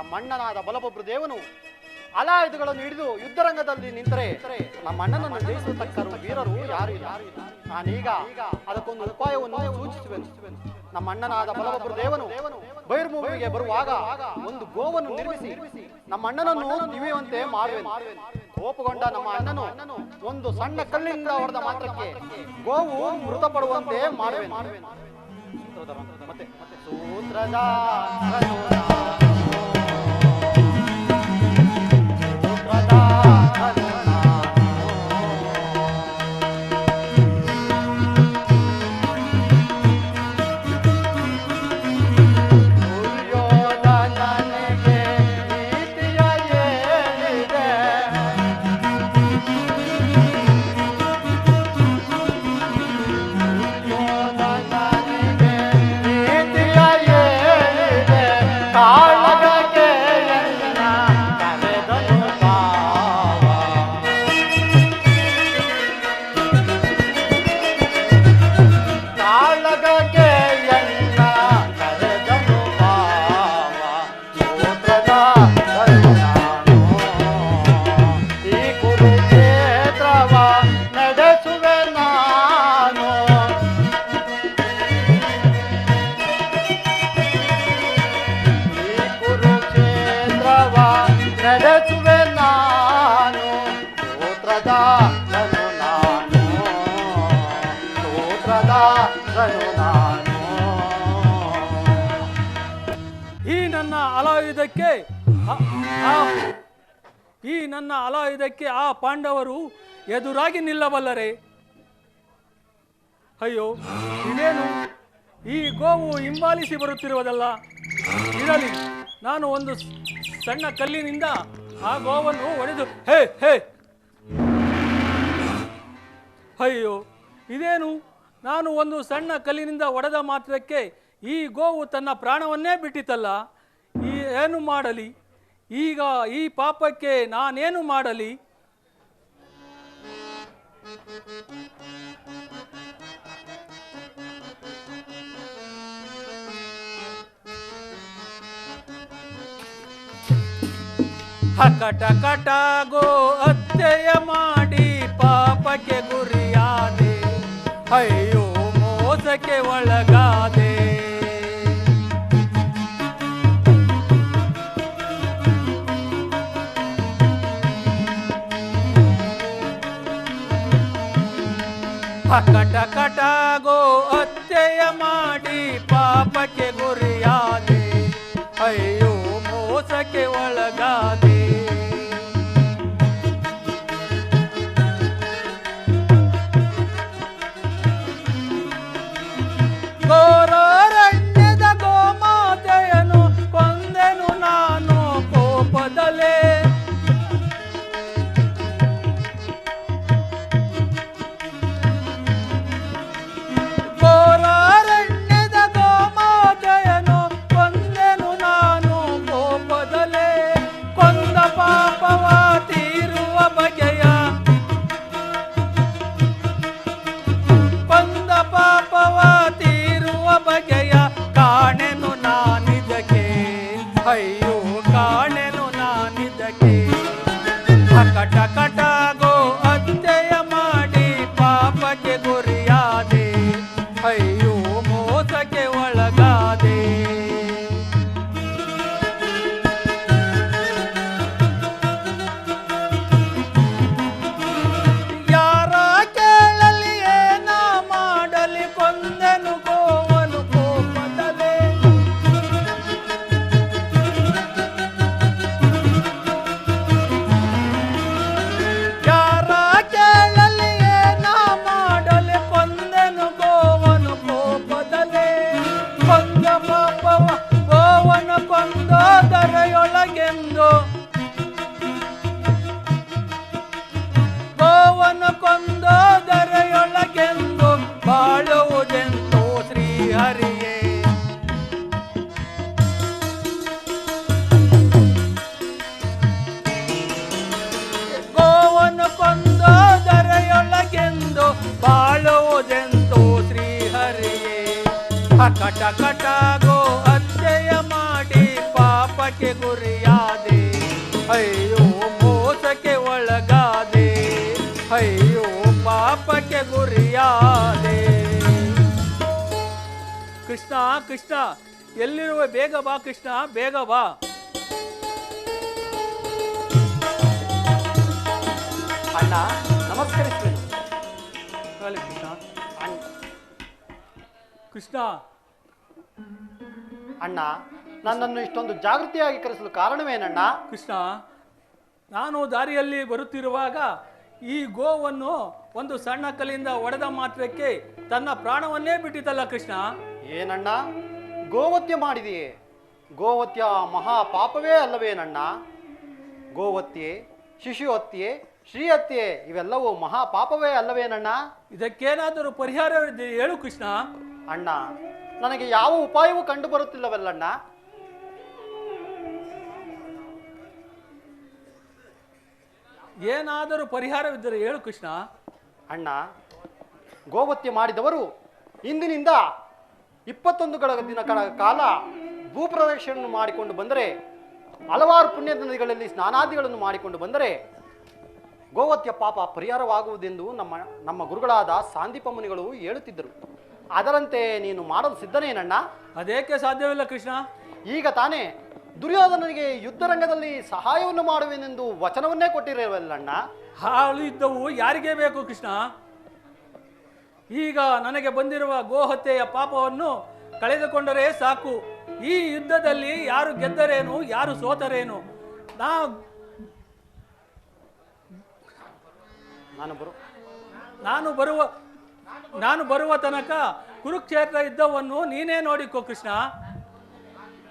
ನಮ್ಮಣ್ಣನಾದ ಬಲಭದ್ರ ದೇವನು ಅಲಾಯುಧಗಳನ್ನು ಹಿಡಿದು ಯುದ್ಧರಂಗದಲ್ಲಿ ನಿಂತರೆ ನಮ್ಮಣ್ಣನನ್ನು ಜಯಿಸತಕ್ಕರು ವೀರರು ಯಾರು ಇಲ್ಲ. ನಾನೀಗ ಅದಕ್ಕೊಂದು ಉಪಾಯವನ್ನು ಸೂಚಿಸುವೆನು. ನಮ್ಮಣ್ಣನಾದ ಬಲಭದ್ರ ದೇವನು ಬೈರ್ಮೂವಿಗೆ ಬರುವಾಗ ಒಂದು ಗೋವನ್ನು ನಿರ್ಮಿಸಿ ನಮ್ಮಣ್ಣನನ್ನು ದಿವ್ಯವಂತೆ ಮಾಡುವೆನು. ಕೋಪಗೊಂಡ ನಮ್ಮ ಅಣ್ಣನು ಒಂದು ಸಣ್ಣ ಕಲ್ಲಿನಿಂದ ಹೊಡೆದ ಮಾತ್ರಕ್ಕೆ ಗೋವು ಮೃತಪಡುವಂತೆ ಮಾಡುವೆನು. ಮತ್ತೆ ಸೂತ್ರದ ಈ ನನ್ನ ಅಲಾಯುಧಕ್ಕೆ ಆ ಪಾಂಡವರು ಎದುರಾಗಿ ನಿಲ್ಲಬಲ್ಲರೆ? ಅಯ್ಯೋ, ಇದೇನು ಈ ಗೋವು ಹಿಂಬಾಲಿಸಿ ಬರುತ್ತಿರುವುದಲ್ಲ. ಇರಲಿ, ನಾನು ಒಂದು ಸಣ್ಣ ಕಲ್ಲಿನಿಂದ ಆ ಗೋವನ್ನು ಹೊಡೆದು ಹೇ ಹೇ. ಅಯ್ಯೋ, ಇದೇನು ನಾನು ಒಂದು ಸಣ್ಣ ಕಲ್ಲಿನಿಂದ ಹೊಡೆದ ಮಾತ್ರಕ್ಕೆ ಈ ಗೋವು ತನ್ನ ಪ್ರಾಣವನ್ನೇ ಬಿಟ್ಟಿತಲ್ಲ. ಏನು ಮಾಡಲಿ ಈಗ? ಈ ಪಾಪಕ್ಕೆ ನಾನೇನು ಮಾಡಲಿ? ಹಕಟ ಗೋ ಹತ್ಯೆಯ ಮಾಡಿ ಪಾಪಕ್ಕೆ ಗುರಿಯಾದೆ, ಅಯ್ಯೋ ಮೋಸಕ್ಕೆ ಒಳಗಾದೆ. ಕಟ ಗೋ ಹತ್ಯೆಯ ಮಾಡಿ ಪಾಪಕ್ಕೆ ಗುರಿಯಾದೆ, ಅಯ್ಯೋ ಮೋಸಕ್ಕೆ ಒಳಗಾದೆ. ಘೋರಾರಣ್ಯದ ಗೋಮಾತೆಯನ್ನು ಕೊಂದೆನು ನಾನು ಕೋಪದಲೇ. ಅಯ್ಯೋ ಕಾಣೆನು ನಾನಿದಕ್ಕೆ. ಕಟ ಗೋ ಹತ್ಯೆಯ ಮಾಡಿ ಪಾಪಕ್ಕೆ ಗುರಿಯಾದೆ, ಅಯ್ಯೋ ಮೋಸಕ್ಕೆ ಒಳಗಾದೆ. ಯಾರ ಕೇಳಲಿ ಏನ ಮಾಡಲಿ ಕೊಂದೆನು ಗೋವನು ಕೋಪದಲೇ. ಕೃಷ್ಣ ಕೃಷ್ಣ ಎಲ್ಲಿರುವ ಬೇಗ ಬಾ ಕೃಷ್ಣ ಬೇಗ ಬಾ. ಅಣ್ಣ ನಮಸ್ಕರಿಸ್ತೇನೆ. ಹೇಳಿ ಕೃಷ್ಣ. ಕೃಷ್ಣ ಅಣ್ಣ, ನನ್ನನ್ನು ಇಷ್ಟೊಂದು ಜಾಗೃತಿಯಾಗಿ ಕರೆಸಲು ಕಾರಣವೇನಣ್ಣ? ಕೃಷ್ಣ, ನಾನು ದಾರಿಯಲ್ಲಿ ಬರುತ್ತಿರುವಾಗ ಈ ಗೋವನ್ನು ಒಂದು ಸಣ್ಣ ಕಲ್ಲಿಂದ ಒಡೆದ ಮಾತ್ರಕ್ಕೆ ತನ್ನ ಪ್ರಾಣವನ್ನೇ ಬಿಟ್ಟಿತಲ್ಲ ಕೃಷ್ಣ. ಏನಣ್ಣ, ಗೋವತ್ಯ ಮಾಡಿದೆಯೇ? ಗೋವತ್ಯ ಮಹಾ ಪಾಪವೇ ಅಲ್ಲವೇನಣ್ಣ? ಗೋವತ್ಯೆ, ಶಿಶುಹತ್ಯೆ, ಶ್ರೀಹತ್ಯೆ ಇವೆಲ್ಲವೂ ಮಹಾ ಪಾಪವೇ ಅಲ್ಲವೇನಣ್ಣ? ಇದಕ್ಕೇನಾದರೂ ಪರಿಹಾರವಿದೆ ಹೇಳು ಕೃಷ್ಣ. ಅಣ್ಣ, ನನಗೆ ಯಾವ ಉಪಾಯವೂ ಕಂಡು ಬರುತ್ತಿಲ್ಲವಲ್ಲಣ್ಣ. ಏನಾದರೂ ಪರಿಹಾರವಿದ್ದರೆ ಹೇಳು ಕೃಷ್ಣ. ಅಣ್ಣ, ಗೋವತ್ಯೆ ಮಾಡಿದವರು ಇಂದಿನಿಂದ 21 ದಿನಗಳ ಕಾಲ ಭೂಪ್ರದಕ್ಷಿಣೆಯನ್ನು ಮಾಡಿಕೊಂಡು ಬಂದರೆ, ಹಲವಾರು ಪುಣ್ಯ ನದಿಗಳಲ್ಲಿ ಸ್ನಾನಾದಿಗಳನ್ನು ಮಾಡಿಕೊಂಡು ಬಂದರೆ ಗೋವತ್ಯ ಪಾಪ ಪರಿಹಾರವಾಗುವುದೆಂದು ನಮ್ಮ ಗುರುಗಳಾದ ಸಾಂದೀಪ ಮುನಿಗಳು ಹೇಳುತ್ತಿದ್ದರು. ಅದರಂತೆ ನೀನು ಮಾಡಲು ಸಿದ್ಧನೇನಣ್ಣ? ಅದೇಕೆ ಸಾಧ್ಯವಿಲ್ಲ ಕೃಷ್ಣ? ಈಗ ತಾನೇ ದುರ್ಯೋಧನನಿಗೆ ಯುದ್ಧರಂಗದಲ್ಲಿ ಸಹಾಯವನ್ನು ಮಾಡುವೆನೆಂದು ವಚನವನ್ನೇ ಕೊಟ್ಟಿರವಲ್ಲಣ್ಣ. ಹಾಳು ಇದ್ದವು ಯಾರಿಗೆ ಬೇಕು ಕೃಷ್ಣ? ಈಗ ನನಗೆ ಬಂದಿರುವ ಗೋಹತ್ಯೆಯ ಪಾಪವನ್ನು ಕಳೆದುಕೊಂಡರೆ ಸಾಕು. ಈ ಯುದ್ಧದಲ್ಲಿ ಯಾರು ಗೆದ್ದರೇನು, ಯಾರು ಸೋತರೇನು? ನಾನು ಬರುವ ತನಕ ಕುರುಕ್ಷೇತ್ರ ಯುದ್ಧವನ್ನು ನೀನೇ ನೋಡಿಕೋ ಕೃಷ್ಣ.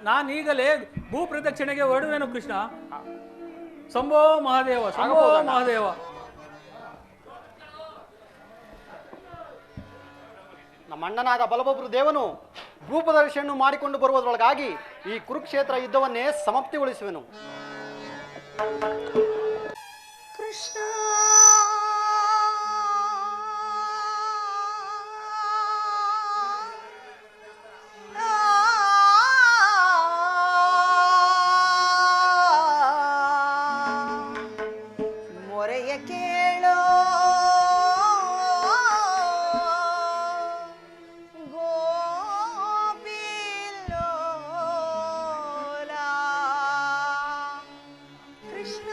ನಾನೀಗಲೇ ಭೂ ಪ್ರದಕ್ಷಿಣೆಗೆ ಹೊರಡುವೆನು ಕೃಷ್ಣ. ಶಂಭೋ ಮಹಾದೇವ, ಶಂಭೋ ಮಹಾದೇವ. ನಮ್ಮ ಅಣ್ಣನಾದ ಬಲಭದ್ರ ದೇವನು ಭೂಪ್ರದರ್ಶನ ಮಾಡಿಕೊಂಡು ಬರುವುದರೊಳಗಾಗಿ ಈ ಕುರುಕ್ಷೇತ್ರ ಯುದ್ಧವನ್ನೇ ಸಮಾಪ್ತಿಗೊಳಿಸುವೆನು. ಕೃಷ್ಣ ಮೊರೆಯ ಕೇಳೋ ಗೋಪಿಲೋಲ ಕೃಷ್ಣ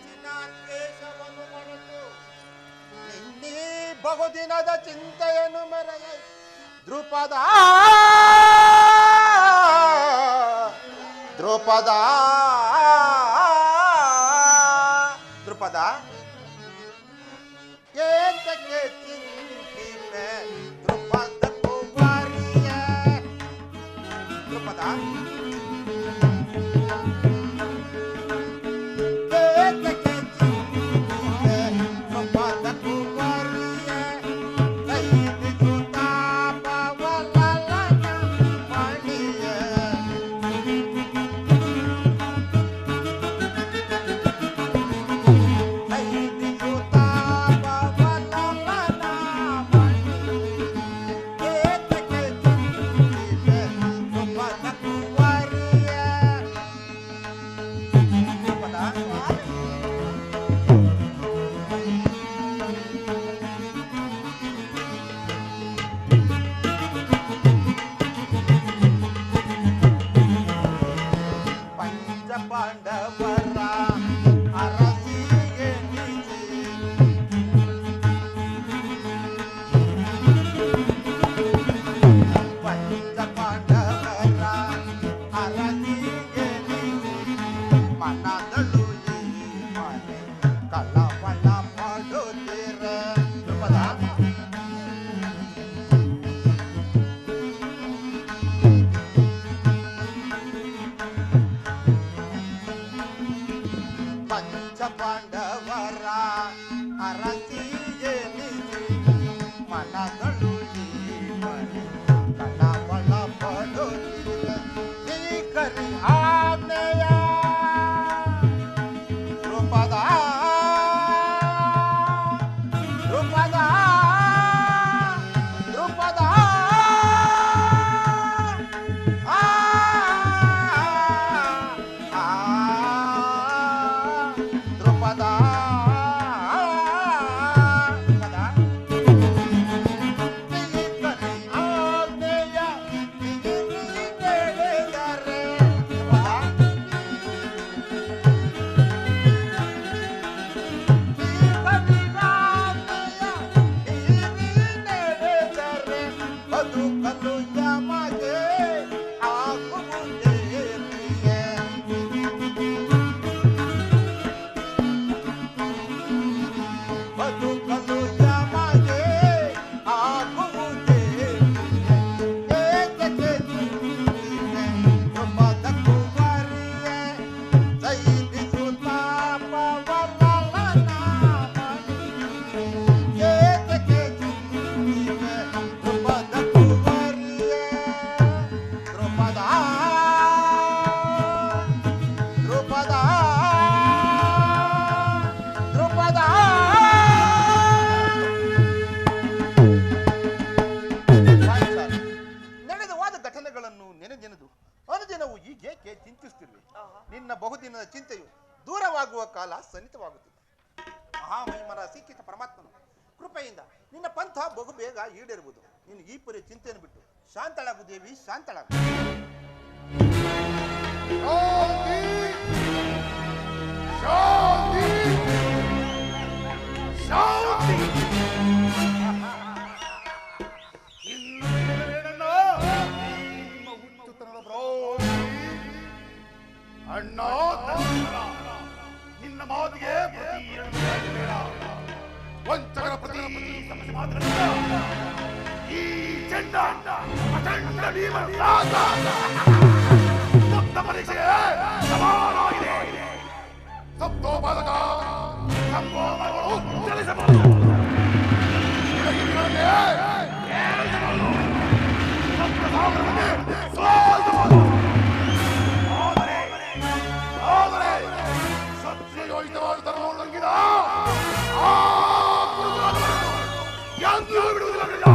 ಮನಸ್ಸಿನ ದ್ವೇಷವನ್ನು ಮರೆತು ನಿನ್ನೀ ಬಹುದಿನದ ಚಿಂತೆಯನ್ನು ಮೆರೆಯ ದ್ರುಪದ ದ್ರುಪದ ದ್ರುಪದ ಏತಕ್ಕೆ ಚಿಂತಿಪೆ ದ್ರುಪದ ಕುಮಾರಿಯ ದ್ರುಪದ ಏತಕ್ಕೆ ಚಿಂತಿಪೆ ದ್ರುಪದ ಕುಮಾರಿಯ ಕೈದಿದು ತಾಪವಲಲನ ಮಣಿಯ ಕೈದಿದು ತಾಪವಲಲನ ಮಣಿಯ ಏತಕ್ಕೆ ಚಿಂತಿಪೆ ದ್ರುಪದ ಕುಮಾರಿಯ ದ್ರುಪದ ಪಂಚ ಪಾಂಡವರ ಅರಸಿಗೆ ನಿಜಿ ಪಂಚ ಪಾಂಡವರ ಅರಸಿಗೆ ನಿಜಿ ಮನದಳು ಈ ಮನೆ ಕಳವಳ ಮಾಡುತ್ತೀರ ದ್ರುಪದ ಪಂಚ ಪಾಂಡವರ ಅರಸಿಗೆ ನಿಜಿ ಮನದಳು ಈ ಮನೆ ಕಳವಳ ಪಡುತ್ತೀರ ಶ್ರೀಕರಿ ಆಜ್ಞೆಯ ದ್ರುಪದ ದ್ರುಪದ ದ್ರುಪದ ಆ ದ್ರುಪದ ಶ್ರೀಕರಿ ಆಜ್ಞೆಯ ನಡೆದರೆ ಬದುಕಲು ಯಮಗೆ ಆಗುವುದೇ ಪ್ರಿಯೆ ಬದುಕಲು ಯಮಗೆ ಆಗುವುದೇ ಪ್ರಿಯೆ ಏತಕ್ಕೆ ಚಿಂತಿಪೆ ದ್ರುಪದ ಕುಮಾರಿಯೇ ಸೈನಿಸು ತಾಪವಲಲನ ಮಣಿಯೇ ಏತಕ್ಕೆ ಚಿಂತಿಪೆ ದ್ರುಪದ ಕುಮಾರಿಯೇ ದ್ರುಪದ ದ್ರುಪದ ದ್ರುಪದ ನಡೆದವಾದ ಘಟನೆಗಳನ್ನು ನೆನೆದೆನೆದು ಅನುದಿನವೂ ಈಗೇಕೆ ಚಿಂತಿಸುತ್ತಿರುವೆ ನಿನ್ನ ಬಹುದಿನದ ಚಿಂತೆಯು ದೂರವಾಗುವ ಕಾಲ ಸನ್ನಿಹಿತವಾಗುತ್ತಿದೆ ಮಹಾಮಹಿಮರ ಸಿಕ್ಕಿತ ಪರಮಾತ್ಮನು ಕೃಪೆಯಿಂದ ನಿನ್ನ ಪಂಥ ಬಹುಬೇಗ ಈಡೇರುವುದು ನೀನು ಈ ಪರಿ ಚಿಂತೆಯನ್ನು ಬಿಟ್ಟು ಶಾಂತಳಾಗು ದೇವಿ ಶಾಂತಳಾಗು ಅಣ್ಣ ನಿನ್ನ ಮಾತಿಗೆ ವಂಚಕರ ಪ್ರತಿ ಸಮಸ್ಯೆ ಮಾತನಾಡಿದ ಈ ಚೆಂಡ ಅಚಂಡ ಸಪ್ತ ಪರೀಕ್ಷೆಗೆ ಸಮಾನವಾಗಿದೆ ಸಪ್ತೋಪಾದಕ ಸಂಭೋಗಗಳು ಚಲಿಸಬಹುದು ಸತ್ಯಯೋಹಿತವಾದ ಧರ್ಮವನ್ನು ನುಂಗಿದ ಆ ಕುರುಬರಾದವರನ್ನು ಎಂದೂ ಬಿಡುವುದಿಲ್ಲ.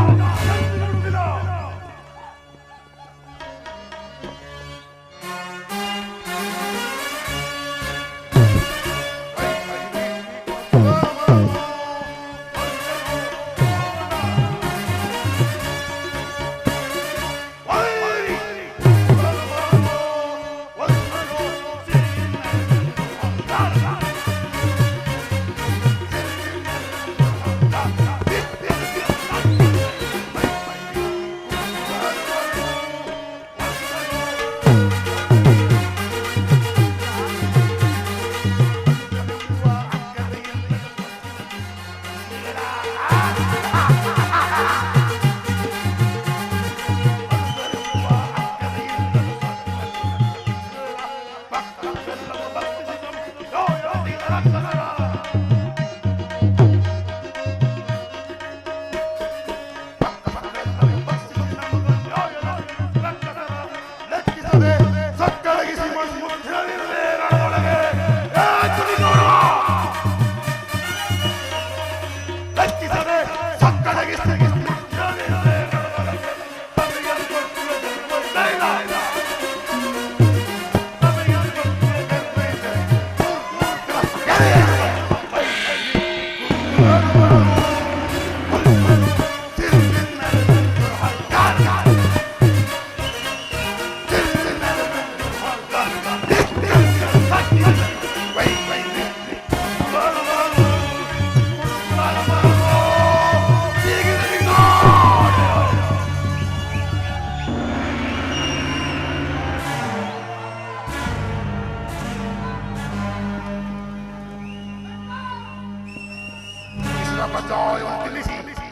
ಕಜ್ಜಾಯವನ್ನು ತಿನ್ನಿಸಿ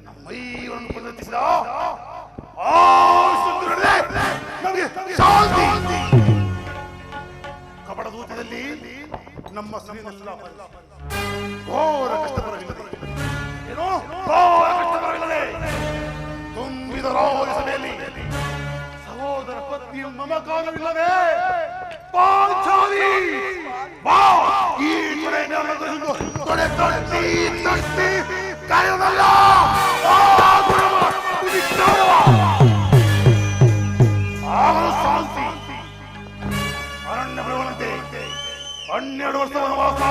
ನಮ್ಮ ಮೈಯನ್ನು ಪ್ರದರ್ಶಿಸಿದ ಆ ಸುಂದರನೇ ನಮಗೆ ಶಾಂತಿ. ಕಪಟ ದೂತದಲ್ಲಿ ನಮ್ಮ ಸ್ತ್ರೀನೆಲ್ಲ ಘೋರ ಕಷ್ಟಪರವಿಲ್ಲದೆ ಏನೋ ಘೋರ ಕಷ್ಟಪರವಿಲ್ಲದೆ ತುಂಬಿದ ರಾಜ ಸಭೆಯಲ್ಲಿ ಸಹೋದರ ಪತ್ನಿಯ ಮಮಕಾರವಿಲ್ಲದೆ ಪಾಂಚಾಲಿ ಬಾ ಈ ತೊಡೆ ಮೇಲೊಂದು ತೊಡೆ ತಟ್ಟಿ ತಟ್ಟಿ ಕಾಯೋದಲ್ಲ ಆಗಲು ಶಾಂತಿ ಅರಣ್ಯ ಬಿಡುವಂತೆ 12 ವರ್ಷ ವನವಾಸ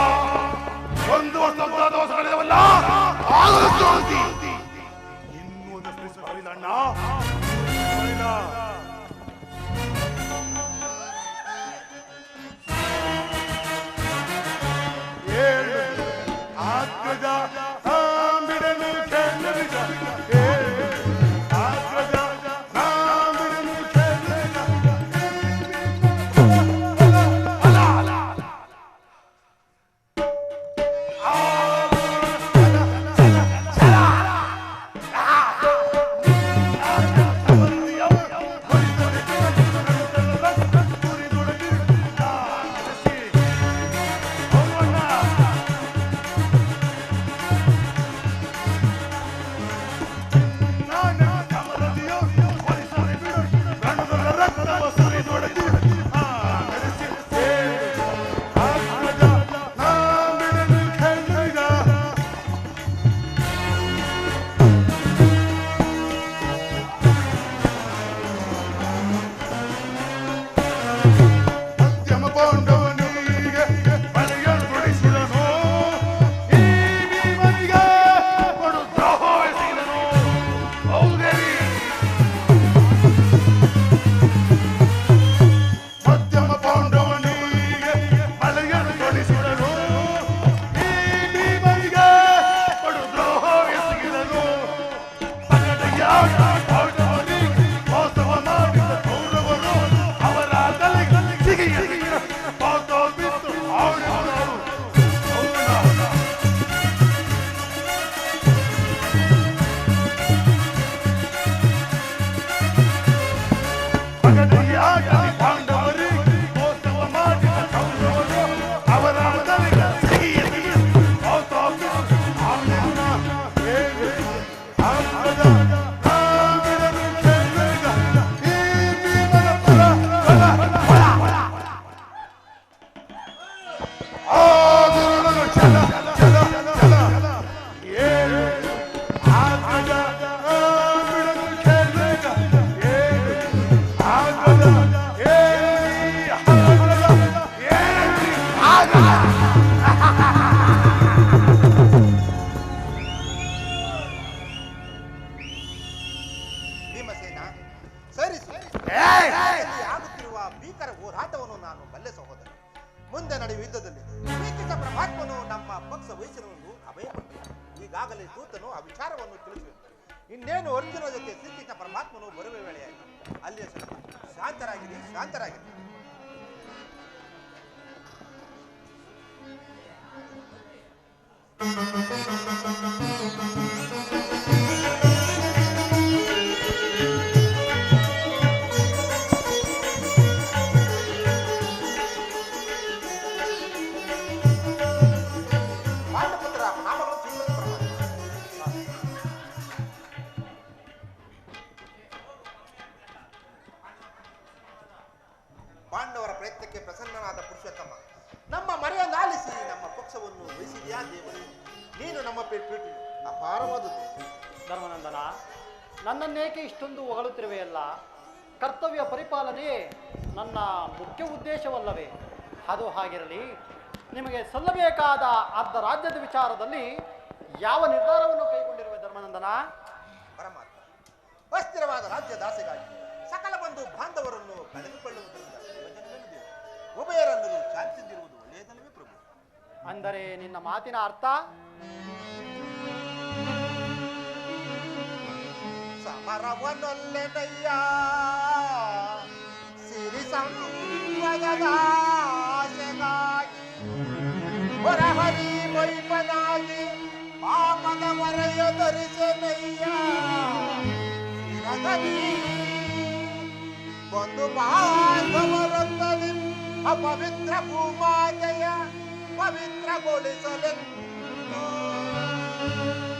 1 ವರ್ಷ ಅಜ್ಞಾತವಾಸ ಕಳೆದವಲ್ಲ ಆಗಲು ಶಾಂತಿ. ಇನ್ನೂ ಒಂದಷ್ಟು ಬರಲಿಲ್ಲ ಅಣ್ಣ, ಬರಲಿಲ್ಲ. ಭೀಮಸೇನ, ಸರಿಸು. ಆಗುತ್ತಿರುವ ಭೀಕರ ಹೋರಾಟವನ್ನು ನಾನು ಬಲ್ಲೆ ಸಹೋದರ. ಮುಂದೆ ನಡೆಯುವ ಯುದ್ಧದಲ್ಲಿ ಶ್ರೀಕೃಷ್ಣ ಪರಮಾತ್ಮನು ನಮ್ಮ ಪಕ್ಷ ವಹಿಸಿರುವುದು ಅಭಯಪಟ್ಟನು. ಈಗಾಗಲೇ ದೂತನು ಆ ವಿಚಾರವನ್ನು ತಿಳಿಸಿದರು. ಇನ್ನೇನು ಅರ್ಜುನ ಜೊತೆ ಶ್ರೀಕೃಷ್ಣ ಪರಮಾತ್ಮನು ಬರುವ ವೇಳೆಯಾಗಿ ಅಲ್ಲಿಯ ಶಾಂತರಾಗಿದೆ, ಶಾಂತರಾಗಿದೆ. ಪಾಂಡವರ ಪ್ರಯತ್ನಕ್ಕೆ ಪ್ರಸನ್ನನಾದ ಪುರುಷೋತ್ತಮ, ನಮ್ಮ ಮರೆಯನ್ನಾಲಿಸಿ ನಮ್ಮ ಪಕ್ಷವನ್ನು ವಹಿಸಿದೆಯಾ ದೇವರು? ನೀನು ನಮ್ಮ ಪೀಠ ಅಪಾರವಾದುದು. ಧರ್ಮನಂದನ, ನನ್ನನ್ನೇಕೆ ಇಷ್ಟೊಂದು ಹೊಗಳುತ್ತಿರುವೆಯಲ್ಲ? ಕರ್ತವ್ಯ ಪರಿಪಾಲನೆಯೇ ನನ್ನ ಮುಖ್ಯ ಉದ್ದೇಶವಲ್ಲವೇ? ಅದು ಹಾಗಿರಲಿ, ನಿಮಗೆ ಸಲ್ಲಬೇಕಾದ ಅರ್ಧ ರಾಜ್ಯದ ವಿಚಾರದಲ್ಲಿ ಯಾವ ನಿರ್ಧಾರವನ್ನು ಕೈಗೊಂಡಿರುವೆ ಧರ್ಮನಂದನ? ಪರಮಾತ್ಮ, ಅಸ್ಥಿರವಾದ ರಾಜ್ಯ ದಾಸೆಗಾಗಿ ಸಕಲ ಬಂಧು ಬಾಂಧವರನ್ನು ಕಳೆದುಕೊಳ್ಳುವುದರಿಂದ ಪ್ರಯೋಜನವೇನಿದೆ? ಉಭಯರನ್ನೂ ಶಾಂತಿಯಿಂದಿರುವುದು ಒಳ್ಳೆಯದಲ್ಲವೇ ಪ್ರಭು? ಅಂದರೆ ನಿನ್ನ ಮಾತಿನ ಅರ್ಥ ಸಮರವನೊಲ್ಲೆನಯ್ಯ ಸಿರಿ ಸಂಪದದ ಆಸೆಗಾಗಿ ಹೊರಹರಿ ಮೈಪನಾಗಿ ಪಾಪದ ಹೊರೆಯ ಧರಿಸನಯ್ಯ ಶಿರದಲ್ಲಿ ಒಂದು ಬಾಂಧವರೊಂದಲಿ ಅಪವಿತ್ರ ಭೂಮಾತೆಯ ಪವಿತ್ರಗೊಳಿಸಲೆಂದು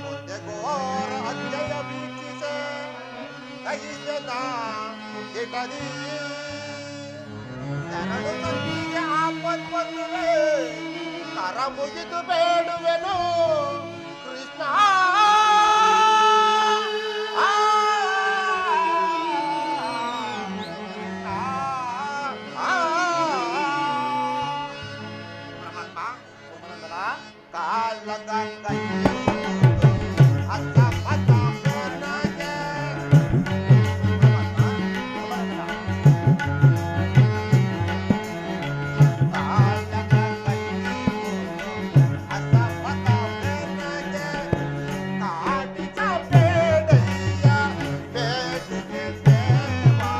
ಮುಂದೆ ಘೋರ ಅಧ್ಯಯ ವೀಕ್ಷಿಸೆ ದಯಿಸನ ಇಟದಿ ಜನರು ಸಂಧಿಗೆ ಆಪತ್ ಬಂದುವೆ ಕರ ಮುಗಿದು ಬೇಡುವೆನು ಕೃಷ್ಣ. ಕಾಲ ಗಂಗಯ್ಯ ಅತ್ತ ಪತ್ತ ಪೋನಾಗೆ ಕಾಲ ಗಂಗಯ್ಯ ಅತ್ತ ಪತ್ತ ಪೋನಾಗೆ ಕಾಡಿಸ ಬೇಡಯ್ಯ ಬೇಡಿಗೆ ದೇವಾ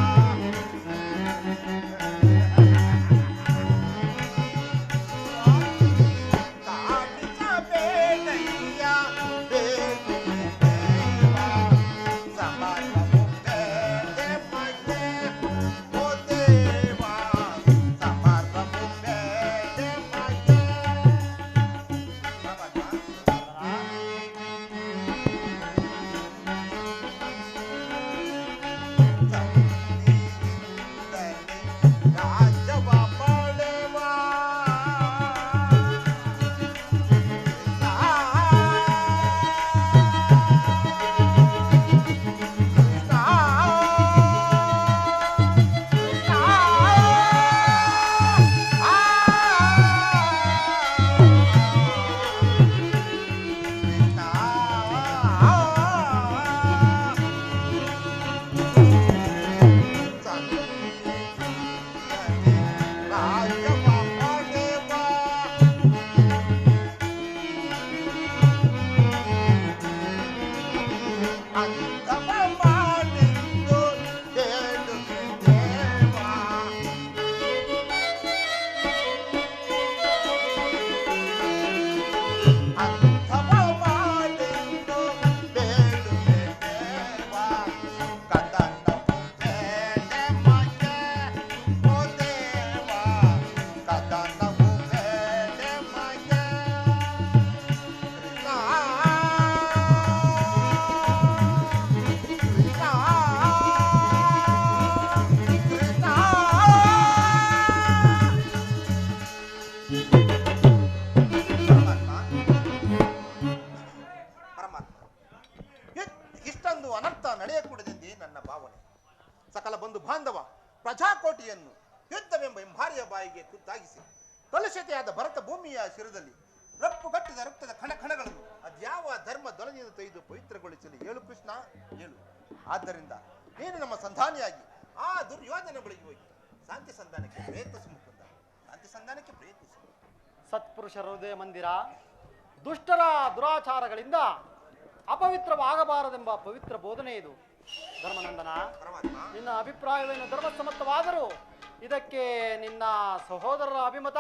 ಇಷ್ಟೊಂದು ಅನರ್ಥ ನಡೆಯಕೂಡದೆಂದೇ ನನ್ನ ಭಾವನೆ. ಸಕಲ ಬಂಧು ಬಾಂಧವ ಪ್ರಜಾಕೋಟಿಯನ್ನು ಯುದ್ಧವೆಂಬ ಎಂಭಾರಿಯ ಬಾಯಿಗೆ ತುತ್ತಾಗಿಸಿ ಕಲುಷತೆಯಾದ ಭರತ ಭೂಮಿಯ ಶಿರದಲ್ಲಿ ರಪ್ಪುಗಟ್ಟಿದ ರಕ್ತದ ಕಣಕಣಗಳನ್ನು ಅದ್ಯಾವ ಧರ್ಮ ದೊಲನೆಯನ್ನು ತೆಗೆದು ಪವಿತ್ರಗೊಳಿಸಲು ಹೇಳು ಕೃಷ್ಣ ಹೇಳು. ಆದ್ದರಿಂದ ನೀನು ನಮ್ಮ ಸಂಧಾನಿಯಾಗಿ ಆ ದುರ್ಯೋಧನ ಬಳಿಗೆ ಹೋಗಿ ಶಾಂತಿ ಸಂಧಾನಕ್ಕೆ ಪ್ರಯತ್ನಿಸು ಮುಕುಂದ, ಶಾಂತಿ ಸಂಧಾನಕ್ಕೆ ಪ್ರಯತ್ನಿಸು. ಸತ್ಪುರುಷರ ಹೃದಯ ಮಂದಿರ ದುಷ್ಟರ ದುರಾಚಾರಗಳಿಂದ ಅಪವಿತ್ರವಾಗಬಾರದೆಂಬ ಪವಿತ್ರ ಬೋಧನೆ ಇದು. ಧರ್ಮನಂದನ, ನಿನ್ನ ಅಭಿಪ್ರಾಯವೇನು ಧರ್ಮಸಮ್ಮತವಾದರೂ ಇದಕ್ಕೆ ನಿನ್ನ ಸಹೋದರರ ಅಭಿಮತ?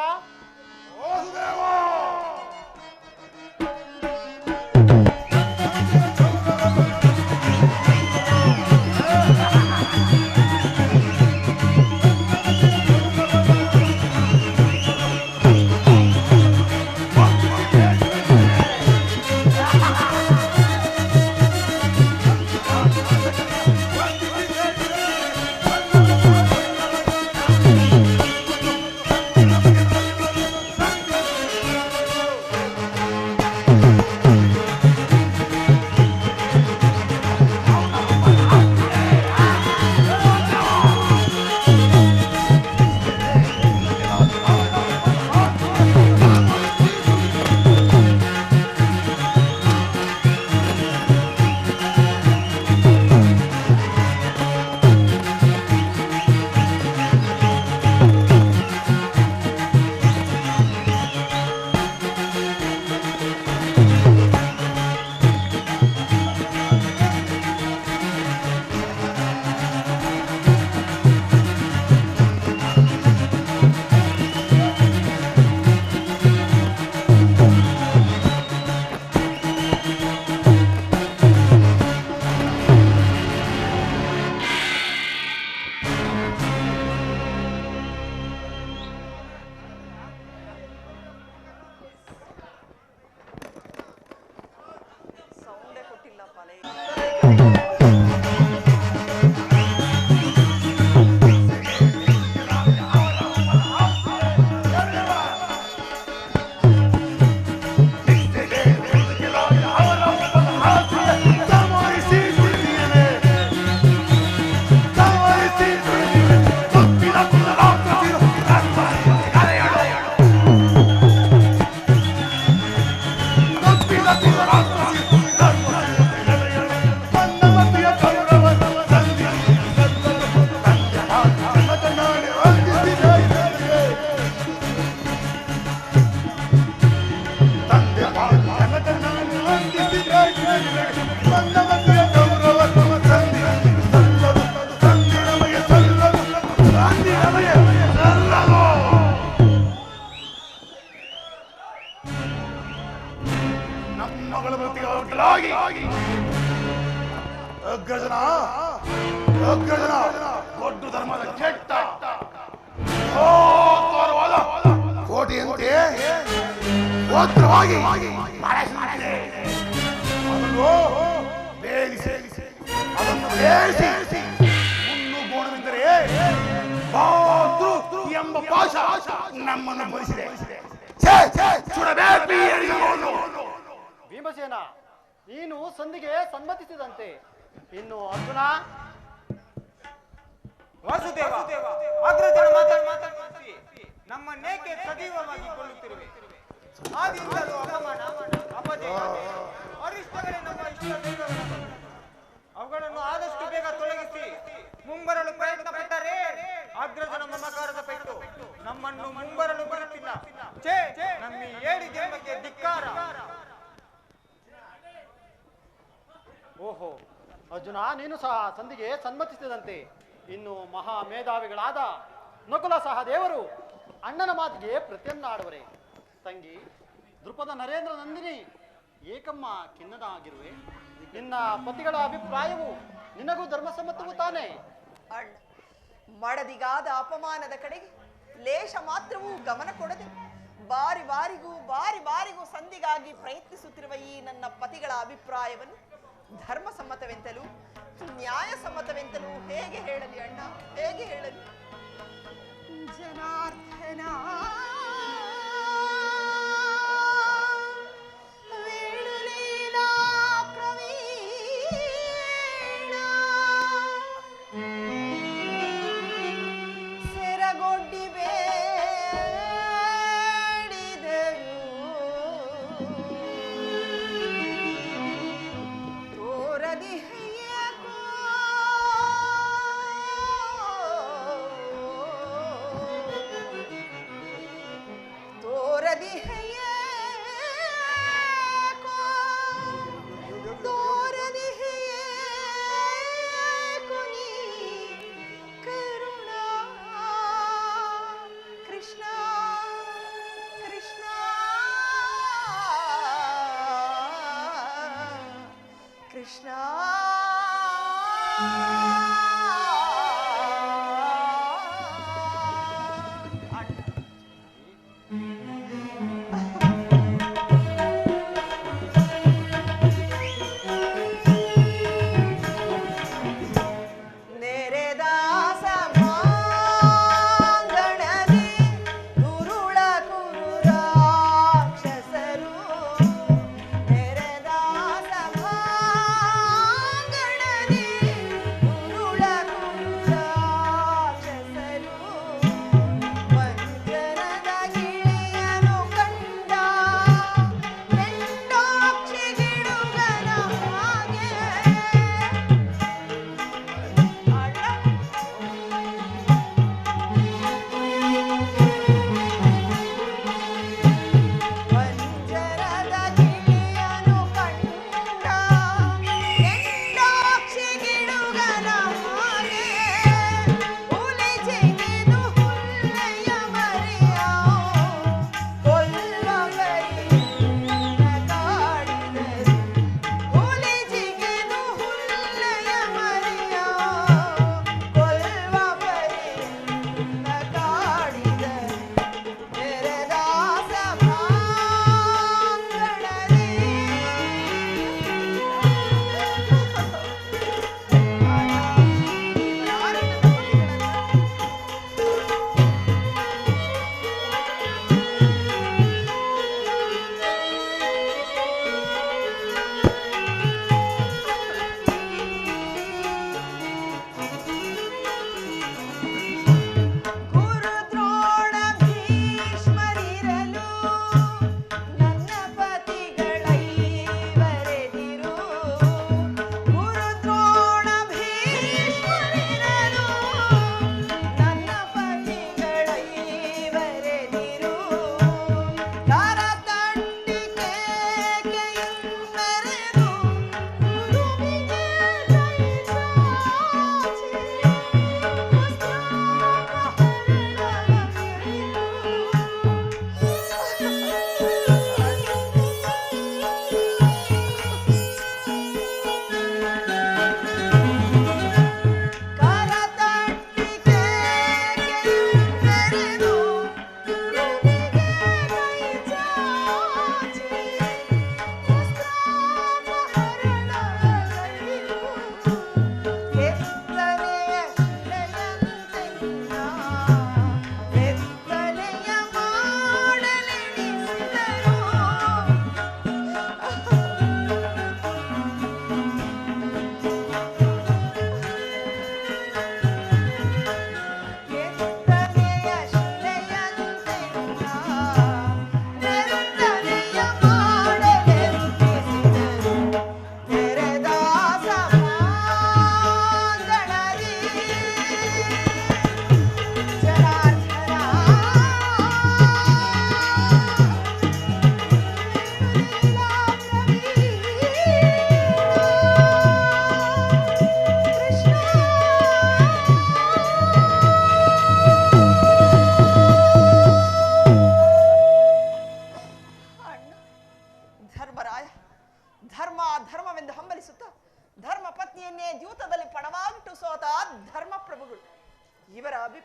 ನಮಗೆ ಸಲ್ಲದು. ನಮ್ಮ ಮಗಳ ಮೃತಿಗೆ ಒಟ್ಟಲಾಗಿ ಅಗ್ರಜನ ದೊಡ್ಡ ಧರ್ಮದ ಕೆಟ್ಟ ಘೋರವಾದ ಕೋಟೆಯಂತೆ ಗೋತ್ರವಾಗಿ ಅದನ್ನು ಬೇಯಿಸಿ ಮುನ್ನುಗೋಣವೆಂದರೆ ಬಾತೃ ಎಂಬ ಪಾಶ ನಮ್ಮನ್ನು ಭರಿಸಿದೆ. ಭೀಮಸೇನ, ನೀನು ಸಂಧಿಗೆ ಸಮ್ಮತಿಸಿದಂತೆ. ಇನ್ನು ಅರ್ಜುನ, ವಾಸುದೇವ, ಅಗ್ರಜನ ಮಾತಾಡಿ ನಮ್ಮನ್ನೇಕೆ ಸಜೀವವಾಗಿ ಕೊಳ್ಳುತ್ತಿರುವೆ? ಆದಿಂದಲೂ ಅಪಮಾನ, ಅಪಜಯ, ಅರಿಷ್ಟಗಳೇ ನಮ್ಮ ಇಷ್ಟ ದೈವಗಳು. ಅವುಗಳನ್ನು ಆದಷ್ಟು ಬೇಗ ತೊಲಗಿಸಿ ಮುಂಬರಲು ಪ್ರಯತ್ನ ಪಟ್ಟರೆ ಅಗ್ರಜನ ಮಮಕಾರದ ಪೆಟ್ಟು ನಮ್ಮನ್ನು ಮುಂಬರಲು ಬರುತ್ತಿಲ್ಲ. ನಮ್ಮ ಏಳಿ ಜನ್ಮಕ್ಕೆ ಧಿಕ್ಕಾರ. ಓಹೋ ಅರ್ಜುನ, ನೀನು ಸಹ ಸಂಧಿಗೆ ಸಮ್ಮತಿಸಿದಂತೆ. ಇನ್ನು ಮಹಾ ಮೇಧಾವಿಗಳಾದ ನಕುಲ ಸಹದೇವರು ಅಣ್ಣನ ಮಾತಿಗೆ ಪ್ರತಿಯನ್ನಾಡುವರೆ. ತಂಗಿ ದೃಪದ ನರೇಂದ್ರ ನಂದಿನಿ ಏಕಮ್ಮ ಖಿನ್ನದ ಆಗಿರುವೆ. ನಿನ್ನ ಪತಿಗಳ ಅಭಿಪ್ರಾಯವು ನಿನಗೂ ಧರ್ಮಸಮ್ಮತವು ತಾನೇ? ಅಣ್ಣ, ಮಡದಿಗಾದ ಅಪಮಾನದ ಕಡೆಗೆ ಲೇಷ ಮಾತ್ರವೂ ಗಮನ ಕೊಡದೆ ಬಾರಿ ಬಾರಿಗೂ ಸಂಧಿಗಾಗಿ ಪ್ರಯತ್ನಿಸುತ್ತಿರುವ ಈ ನನ್ನ ಪತಿಗಳ ಅಭಿಪ್ರಾಯವನ್ನು ಧರ್ಮಸಮ್ಮತವೆಂತಲೂ ನ್ಯಾಯಸಮ್ಮತವೆಂತಲೂ ಹೇಗೆ ಹೇಳಲಿ ಅಣ್ಣ, ಹೇಗೆ ಹೇಳಲಿ? ಜನಾರ್ದನ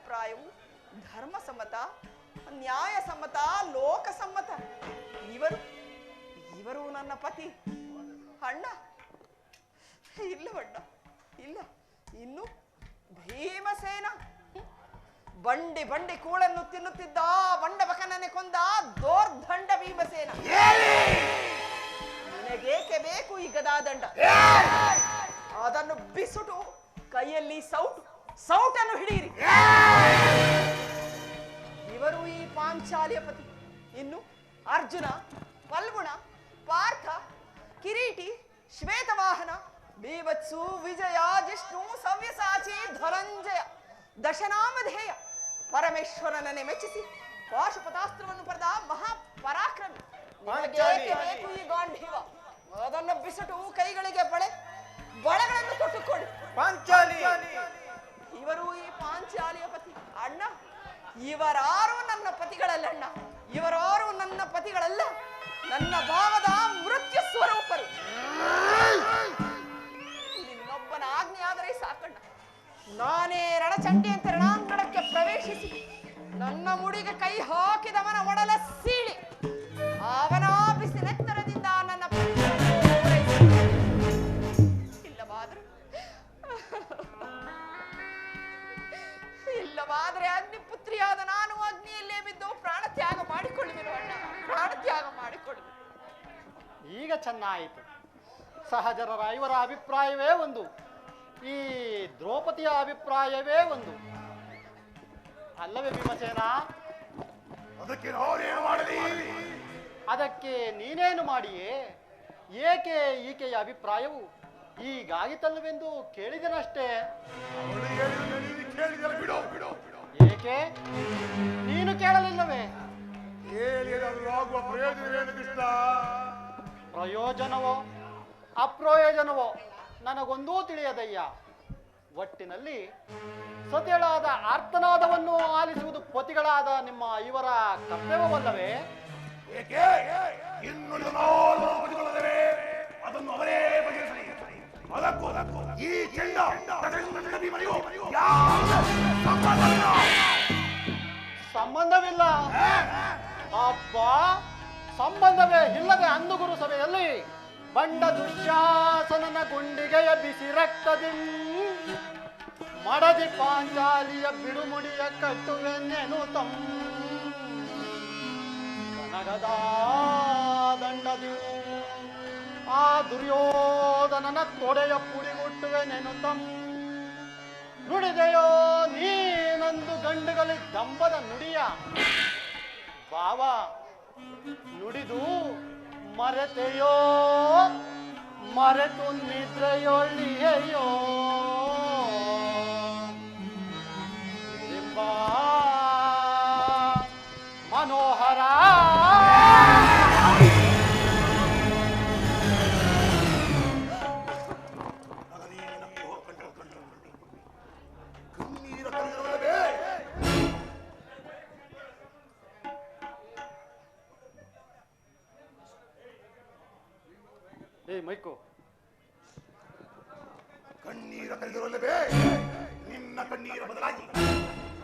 ಅಭಿಪ್ರಾಯವು ಧರ್ಮಸಮ್ಮತ, ನ್ಯಾಯಸಮ್ಮತ, ಲೋಕಸಮ್ಮತ. ಇವರು ನನ್ನ ಪತಿ ಅಣ್ಣ. ಇಲ್ಲವಣ್ಣ, ಇಲ್ಲ. ಇನ್ನು ಭೀಮಸೇನ ಬಂಡಿ ಬಂಡಿ ಕೂಳನ್ನು ತಿನ್ನುತ್ತಿದ್ದ ಬಂಡ ಬಕನನ್ನೇ ಕೊಂದ ದೋರ್ದಂಡ ಭೀಮಸೇನ. ನಿನಗೇಕೆ ಬೇಕು ಈ ಗದಾದಂಡ? ಅದನ್ನು ಬಿಸುಟು ಕೈಯಲ್ಲಿ ಸೌಟನ್ನು ಹಿಡಿಯಿರಿ. ಇವರು ಈ ಪಾಂಚಾಲಿಯ ಪತಿ. ಇನ್ನು ಅರ್ಜುನ, ಫಲ್ಗುಣ, ಪಾರ್ಥ, ಕಿರೀಟಿ, ಶ್ವೇತವಾಹನ, ಬೀಭತ್ಸು, ವಿಜಯ, ಜಿಷ್ಣು, ಸವ್ಯಸಾಚಿ, ಧನಂಜಯ, ದಶನಾಮಧೇಯ, ಪರಮೇಶ್ವರನನ್ನೇ ಮೆಚ್ಚಿಸಿ ಪಾಶುಪತಾಸ್ತ್ರವನ್ನು ಪಡೆದ ಮಹಾಪರಾಕ್ರಮಿ. ನಿನಗೇಕೆ ಬೇಕು ಈ ಗಾಂಧೀವ? ಅದನ್ನು ಬಿಸಟು ಕೈಗಳಿಗೆ ಬಳೆಗಳನ್ನು ತೊಟ್ಟುಕೊಳ್ಳಿ. ಪಾಂಚಾಲಿ ಇವರು ಈ ಪಾಂಚಾಲಿಯ ಪತಿ. ಅಣ್ಣ, ಇವರಾರು ನನ್ನ ಪತಿಗಳಲ್ಲ. ಅಣ್ಣ, ಇವರಾರು ನನ್ನ ಪತಿಗಳಲ್ಲ. ನನ್ನ ಭಾವದ ಮೃತ್ಯು ಸ್ವರೂಪರು. ನಿನ್ನೊಬ್ಬನ ಆಜ್ಞೆ ಆದರೆ ಸಾಕಣ್ಣ. ನಾನೇ ರಣಚಂಡಿ ಅಂತ ರಣಾಂಗಣಕ್ಕೆ ಪ್ರವೇಶಿಸಿ ನನ್ನ ಮುಡಿಗೆ ಕೈ ಹಾಕಿದವನ ಒಡಲ ಸೀಳಿ ಅವನ ಬಿಸಿನೆತ್ತರದಿಂದ ನನ್ನ ಇಲ್ಲವಾದರೆ ಅಗ್ನಿಪುತ್ರಿಯಾದ ನಾನು ಅಗ್ನಿಯಲ್ಲೇ ಬಿದ್ದು ಪ್ರಾಣತ್ಯಾಗ ಮಾಡಿಕೊಳ್ಳುವೆನು ಅಣ್ಣ, ಪ್ರಾಣತ್ಯಾಗ ಮಾಡಿಕೊಳ್ಳುವೆ. ಈಗ ಚೆನ್ನಾಯಿತು. ಸಹಜರರ ಇವರ ಅಭಿಪ್ರಾಯವೇ ಒಂದು, ಈ ದ್ರೌಪದಿಯ ಅಭಿಪ್ರಾಯವೇ ಒಂದು ಅಲ್ಲವೇ ಭೀಮಸೇನ? ಅದಕ್ಕೆ ನಾನೇನು ಮಾಡಲಿ? ಅದಕ್ಕೆ ನೀನೇನು ಮಾಡಿಯೇ? ಏಕೆ ಈಕೆಯ ಅಭಿಪ್ರಾಯವು ಹೀಗಾಗಿತಲ್ಲವೆಂದು ಕೇಳಿದನಷ್ಟೇ. ಕೇಳಿದರೆ ಬಿಡು. ಏಕೆ ನೀನು ಕೇಳಲಿಲ್ಲವೇ? ಆಗುವ ಪ್ರಯೋಜನವೇನು ಕೃಷ್ಣ? ಪ್ರಯೋಜನವೋ ಅಪ್ರಯೋಜನವೋ ನನಗೊಂದೂ ತಿಳಿಯದಯ್ಯ. ಒಟ್ಟಿನಲ್ಲಿ ಸತಿಗಳಾದ ಆರ್ತನಾದವನ್ನು ಆಲಿಸುವುದು ಪತಿಗಳಾದ ನಿಮ್ಮ ಇವರ ಕರ್ತವ್ಯವಲ್ಲವೇ? ಏಕೆ ಇನ್ನುಳಿದ 4 ಪತಿಗಳಿವೆ, ಅದನ್ನು ಅವರೇ ಬಗೆಹರಿಸಲಿ. ಅದಕ್ಕೂ ಈ ಚೆಂಡ ಸಂಬಂಧವಿಲ್ಲ. ಅಪ್ಪ, ಸಂಬಂಧವೇ ಇಲ್ಲದೆ ಅಂದುಗುರು ಸಭೆಯಲ್ಲಿ ಬಂಡ ದುಶ್ಯಾಸನನ ಗುಂಡಿಗೆಯ ಬಿಸಿ ರಕ್ತದಿ ಮಡದಿ ಪಾಂಚಾಲಿಯ ಬಿಡುಮುಡಿಯ ಕಟ್ಟುವೆನ್ನೇನು ತನ್ನಗದ ದಂಡದಿ ಆ ದುರ್ಯೋಧನನ ತೊಡೆಯ ಪುಡಿಗುಟ್ಟುವೆನೇನು ನುಡಿದೆಯೋ ನೀನೊಂದು ಗಂಡುಗಲಿ ದಂಬದ ನುಡಿಯ ಭಾವ ನುಡಿದು ಮರೆತೆಯೋ ಮರೆತು ನಿದ್ರೆಯೊಳ್ಳಿಯೋ ಎಂಬ ಮನೋಹರ ಮೈಕು ಕಣ್ಣೀರ ಕರೆದಿರಲ್ಲವೇ? ನಿನ್ನ ಕಣ್ಣೀರ ಬದಲಾಗಿ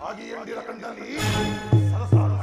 ಹಾಗೆ ಎಂದಿರ ಕಣ್ಣಲ್ಲಿ ಸರಸಾರು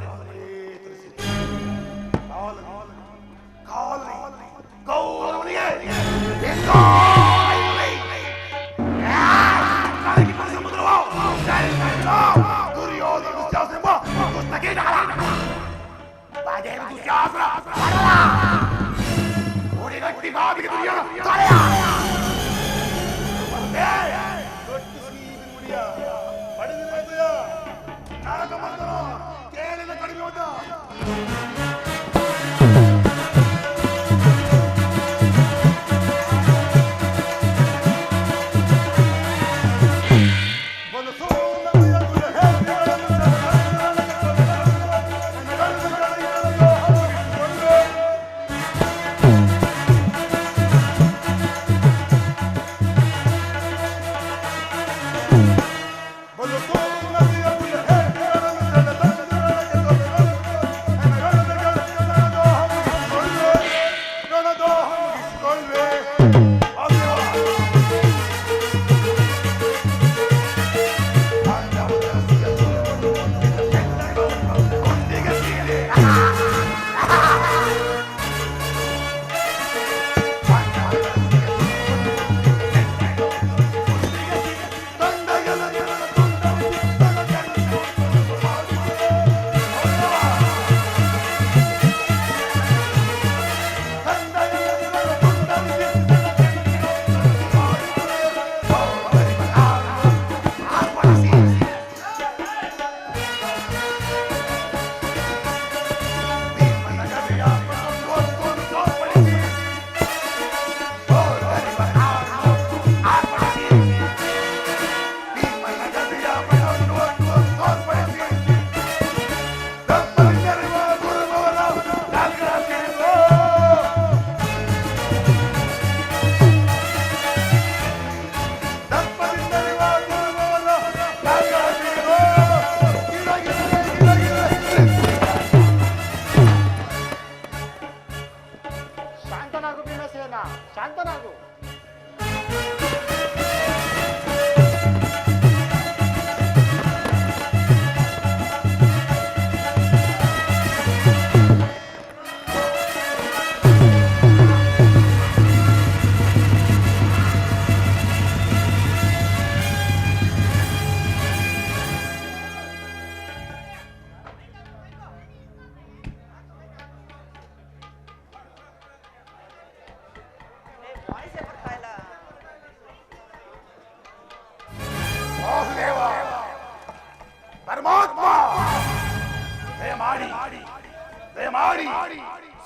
ದಯಮಾಡಿ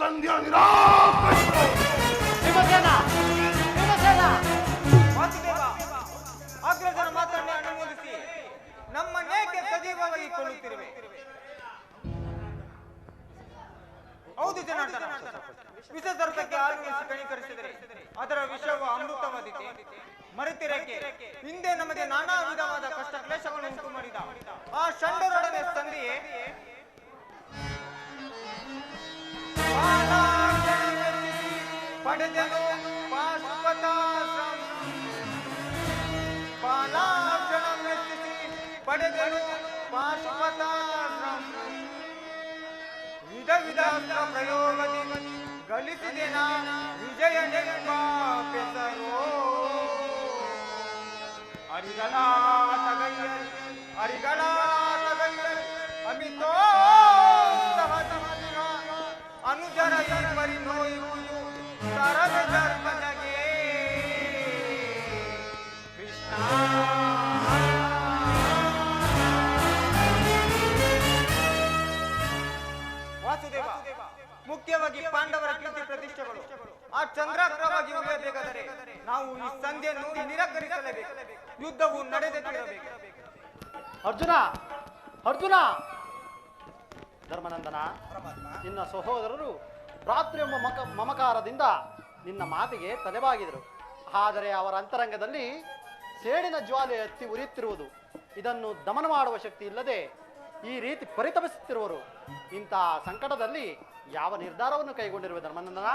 ಸಂಧ್ಯಾ ನಿರಾಕರಿಸು. ಭೀಮಸೇನ ಭೀಮಸೇನ ವಾಸುದೇವ, ಅಗ್ರಜನ ಮಾತನ್ನೇ ಅನುಮೋದಿಸಿ ನಮ್ಮನ್ನೇಕೆ ಸಜೀವವಾಗಿ ಕೊಳ್ಳುತ್ತಿರುವೆ? ಹೌದು ಜನಾರ್ದನ, ವಿಷ ಸರ್ಪಕ್ಕೆ ಹಾಲುಣಿಸಿ ಕಣಿಕರಿಸಿದರೆ ಅದರ ವಿಷವು ಅಮೃತವಾದಿತೆ. ಮರೆತಿರಕ್ಕೆ ಹಿಂದೆ ನಮಗೆ ನಾನಾ ವಿಧವಾದ ಕಷ್ಟ ಕ್ಲೇಶಗಳನ್ನು ಉಂಟು ಮಾಡಿದ ಆ ಷಂಡರೊಡನೆ ಸಂಧಿಯೇ ಪಡೆದನು ಪಾಶುಪತಾಶ್ರಮ. ಪಾಲಾರ್ಜನ ಮೆಚ್ಚಿಸಿ ಪಡೆದನು ಪಾಶುಪತಾಶ್ರಮ. ವಿಧ ವಿಧ ಪ್ರಯೋಗದಿ ಗಳಿಸಿದೆನ ವಿಜಯನೆಂಬ ಪೆಸರೋ. ಅರಿಗಳ ತಗೈಯರಿ ಅರಿಗಳ ತಗೈಯರಿ ಅಮಿತೋ ಅನುಜರ ಈ ಪರಿ ನೋಯುವುದು ಸರದ ಧರ್ಮಜಗೆ. ಕೃಷ್ಣ ವಾಸುದೇವ, ಮುಖ್ಯವಾಗಿ ಪಾಂಡವರ ಕೀರ್ತಿ ಪ್ರತಿಷ್ಠೆಗಳು ಆ ಚಂದ್ರಾಗ್ರವಾಗಿ ಉಳಿಯಬೇಕಾದರೆ ನಾವು ಈ ಸಂಧಿಯನ್ನು ನಿರಾಕರಿಸಲೇಬೇಕು. ಯುದ್ಧವು ನಡೆದಿರಬೇಕು. ಅರ್ಜುನ ಅರ್ಜುನ ಧರ್ಮನಂದನ, ನಿನ್ನ ಸಹೋದರರು ಭ್ರಾತೃವೆಂಬ ಮಮಕಾರದಿಂದ ನಿನ್ನ ಮಾತಿಗೆ ತಲೆಬಾಗಿದರು. ಆದರೆ ಅವರ ಅಂತರಂಗದಲ್ಲಿ ಸೇಡಿನ ಜ್ವಾಲೆ ಹತ್ತಿ ಉರಿಯುತ್ತಿರುವುದು. ಇದನ್ನು ದಮನ ಮಾಡುವ ಶಕ್ತಿ ಇಲ್ಲದೆ ಈ ರೀತಿ ಪರಿತಪಿಸುತ್ತಿರುವರು. ಇಂತಹ ಸಂಕಟದಲ್ಲಿ ಯಾವ ನಿರ್ಧಾರವನ್ನು ಕೈಗೊಂಡಿರುವ ಧರ್ಮನಂದನ?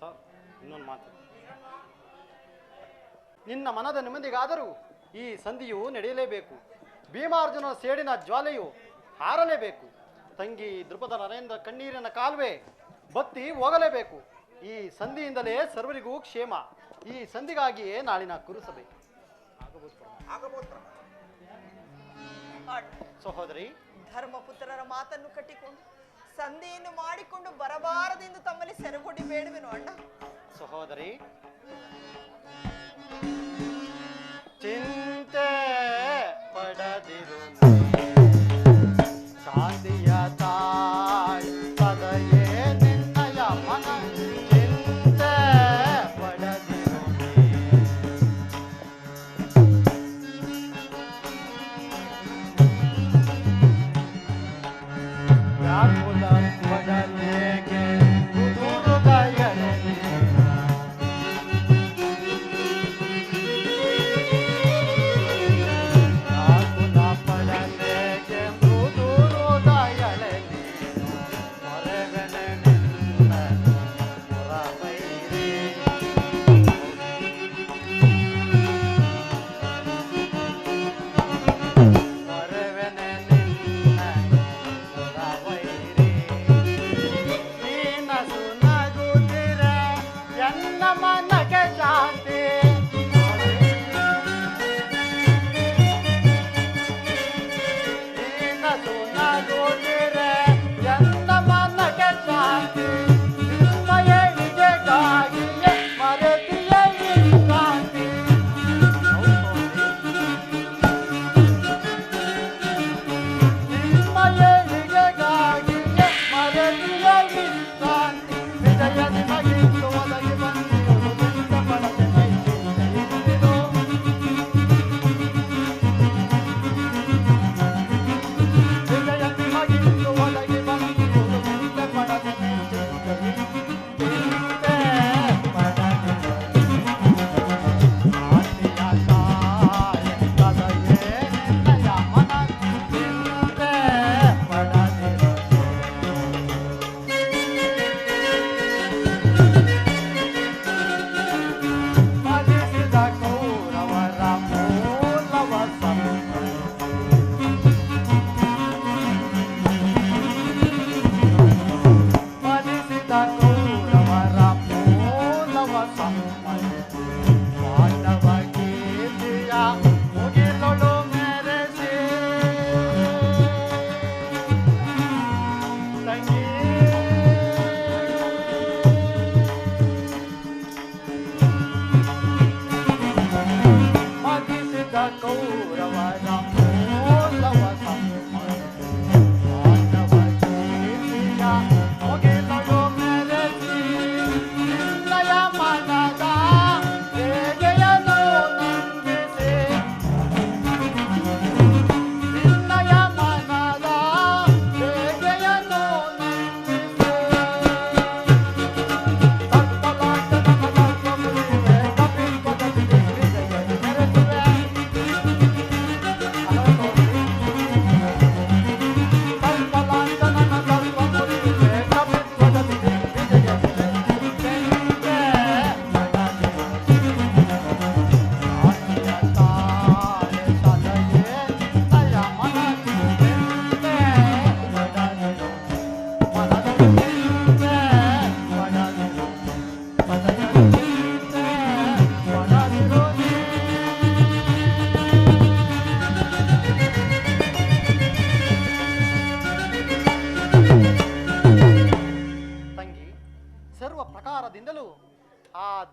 ಸರ್, ಇನ್ನೊಂದು ಮಾತು. ನಿನ್ನ ಮನದ ನೆಮ್ಮದಿಗಾದರೂ ಈ ಸಂಧಿಯು ನಡೆಯಲೇಬೇಕು. ಭೀಮಾರ್ಜುನ ಸೇಡಿನ ಜ್ವಾಲೆಯು ಹಾರಲೇಬೇಕು. ತಂಗಿ ದ್ರುಪದ ನರೇಂದ್ರ ಕಣ್ಣೀರಿನ ಕಾಲುವೆ ಬತ್ತಿ ಹೋಗಲೇಬೇಕು. ಈ ಸಂಧಿಯಿಂದಲೇ ಸರ್ವರಿಗೂ ಕ್ಷೇಮ. ಈ ಸಂಧಿಗಾಗಿಯೇ ನಾಳಿನ ಕುರುಸಭೆ ಆಗಬಹುದು. ಸಹೋದರಿ, ಧರ್ಮಪುತ್ರರ ಮಾತನ್ನು ಕಟ್ಟಿಕೊಂಡು ಸಂಧಿಯನ್ನು ಮಾಡಿಕೊಂಡು ಬರಬಾರದೆಂದು ತಮ್ಮಲ್ಲಿ ಸೆರಗೊಡ್ಡಿ ಬೇಡುವೆನು ಅಣ್ಣ. ಸಹೋದರಿ, ಚಿಂತೆ ಪಡದಿರು, ಶಾಂತಿಯ ತಾಳ್ ಸದಯೇ ನಿನ್ನಯ ಮನ. ಚಿಂತೆ ಪಡದಿರು, ವ್ಯಾಕುಲ ಪಡಲೇಕೆ ಹೃದಯದಲ್ಲಿ.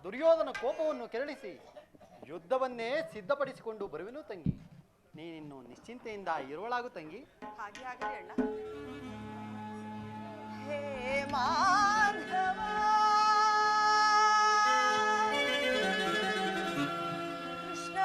ದುರ್ಯೋಧನ ಕೋಪವನ್ನು ಕೆರಳಿಸಿ ಯುದ್ಧವನ್ನೇ ಸಿದ್ಧಪಡಿಸಿಕೊಂಡು ಬರುವೆನು ತಂಗಿ. ನೀನಿನ್ನು ನಿಶ್ಚಿಂತೆಯಿಂದ ಇರುವಳಾಗು ತಂಗಿ. ಹಾಗೆ ಆಗಲಿ ಅಣ್ಣ. ಹೇ ಮಾಧವ ಕೃಷ್ಣ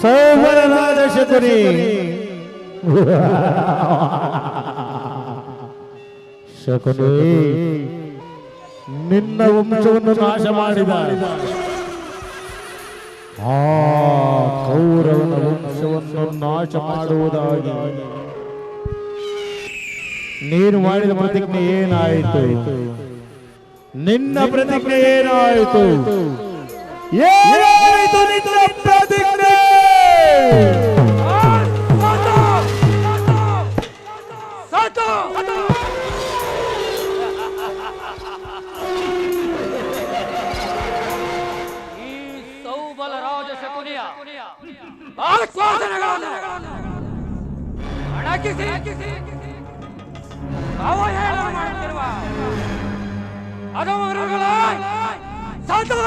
ಸೌಬಲನಾದ ಶಕುನಿ ಶಕುನಿ ನಿನ್ನ ವಂಶವನ್ನು ನಾಶ ಮಾಡಿದ ಆ ಕೌರವನ ವಂಶವನ್ನು ನಾಶ ಮಾಡುವುದಾಗಿ ನೀನು ಮಾಡಿದ ಪ್ರತಿಜ್ಞೆ ಏನಾಯಿತು? ನಿನ್ನ ಪ್ರತಿಜ್ಞೆ ಏನಾಯಿತು? ಏನಾಯಿತು ನಿನ್ನ ಪ್ರತಿಜ್ಞೆ? ಈ ಸೌಬಲ ರಾಜ ಶಕುನಿಯ ಆಶ್ವಾಸನೆಗಳನ್ನು ಅಣಕಿಸಿ ಅವಹೇಳನ ಮಾಡುತ್ತಿರುವ ಅಧಮರುಗಳ ಸಾತು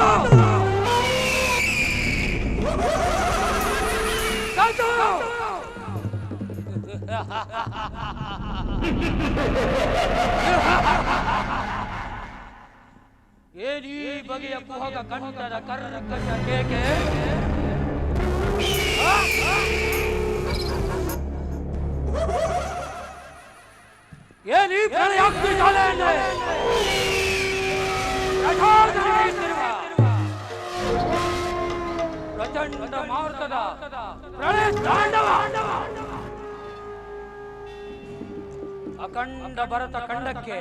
ಸಾತು ಏನಿ ಬಗೆಯ ಕುಹಕ ಕಂಠದ ಕರ್ಕಶ ಕೇಕೆ ಏನಿ ಪ್ರಳಯಾಗ್ನಿ ಜ್ವಾಲೆಯನ್ನೇ ಯಥಾರ್ಥವಾಗಿರುವ ಪ್ರಚಂಡ ಮಾರುತದ ಪ್ರಳಯ ತಾಂಡವ ಅಖಂಡ ಭರತ ಖಂಡಕ್ಕೆ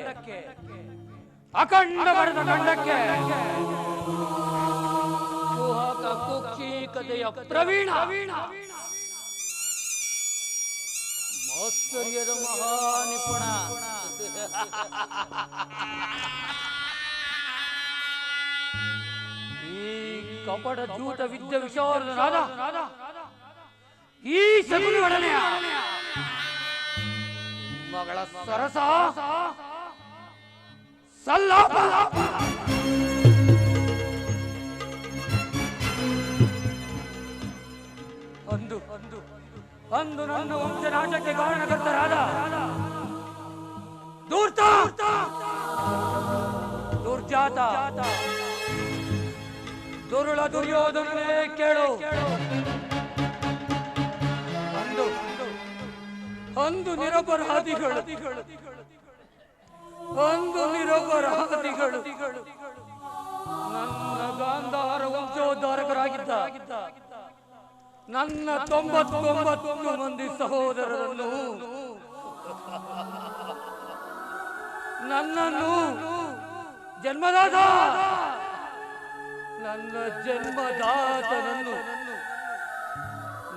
ಅಖಂಡ ಭರತ ಖಂಡಕ್ಕೆ ಕುಹಕ ಕುಕ್ಷಿಕತೆಯ ಪ್ರವೀಣ ಮಾತ್ಸರ್ಯದ ಮಹಾನಿಪುಣ ಈ ಕಪಟ ಜೂಟ ವಿದ್ಯೆ ವಿಶಾರದನಾದ ಈ ಶಕುನಿ ಒಡನೆಯ ಮಗಳ ಸರಸ ಸಲ್ಲಾಪ ಅಂದು ಅಂದು ಅಂದು ನನ್ನ ವಂಶನಾಶಕ್ಕೆ ಕಾರಣಕರ್ತರಾದ ಧೂರ್ತ ದುರ್ಜಾತ ದುರುಳ ದುರ್ಯೋಧನನೇ ಕೇಳು. ಅಂದು ಅಂದು ನಿರಪರಾಧಿಗಳು ಅಂದು ನಿರಪರಾಧಿಗಳು ನನ್ನ ಗಾಂಧಾರ ವಂಶೋದ್ಧಾರಕರಾಗಿದ್ದ ನನ್ನ 99 ಮಂದಿ ಸಹೋದರರನ್ನು ನನ್ನನ್ನು ಜನ್ಮದಾತ ನನ್ನ ಜನ್ಮದಾತನನ್ನು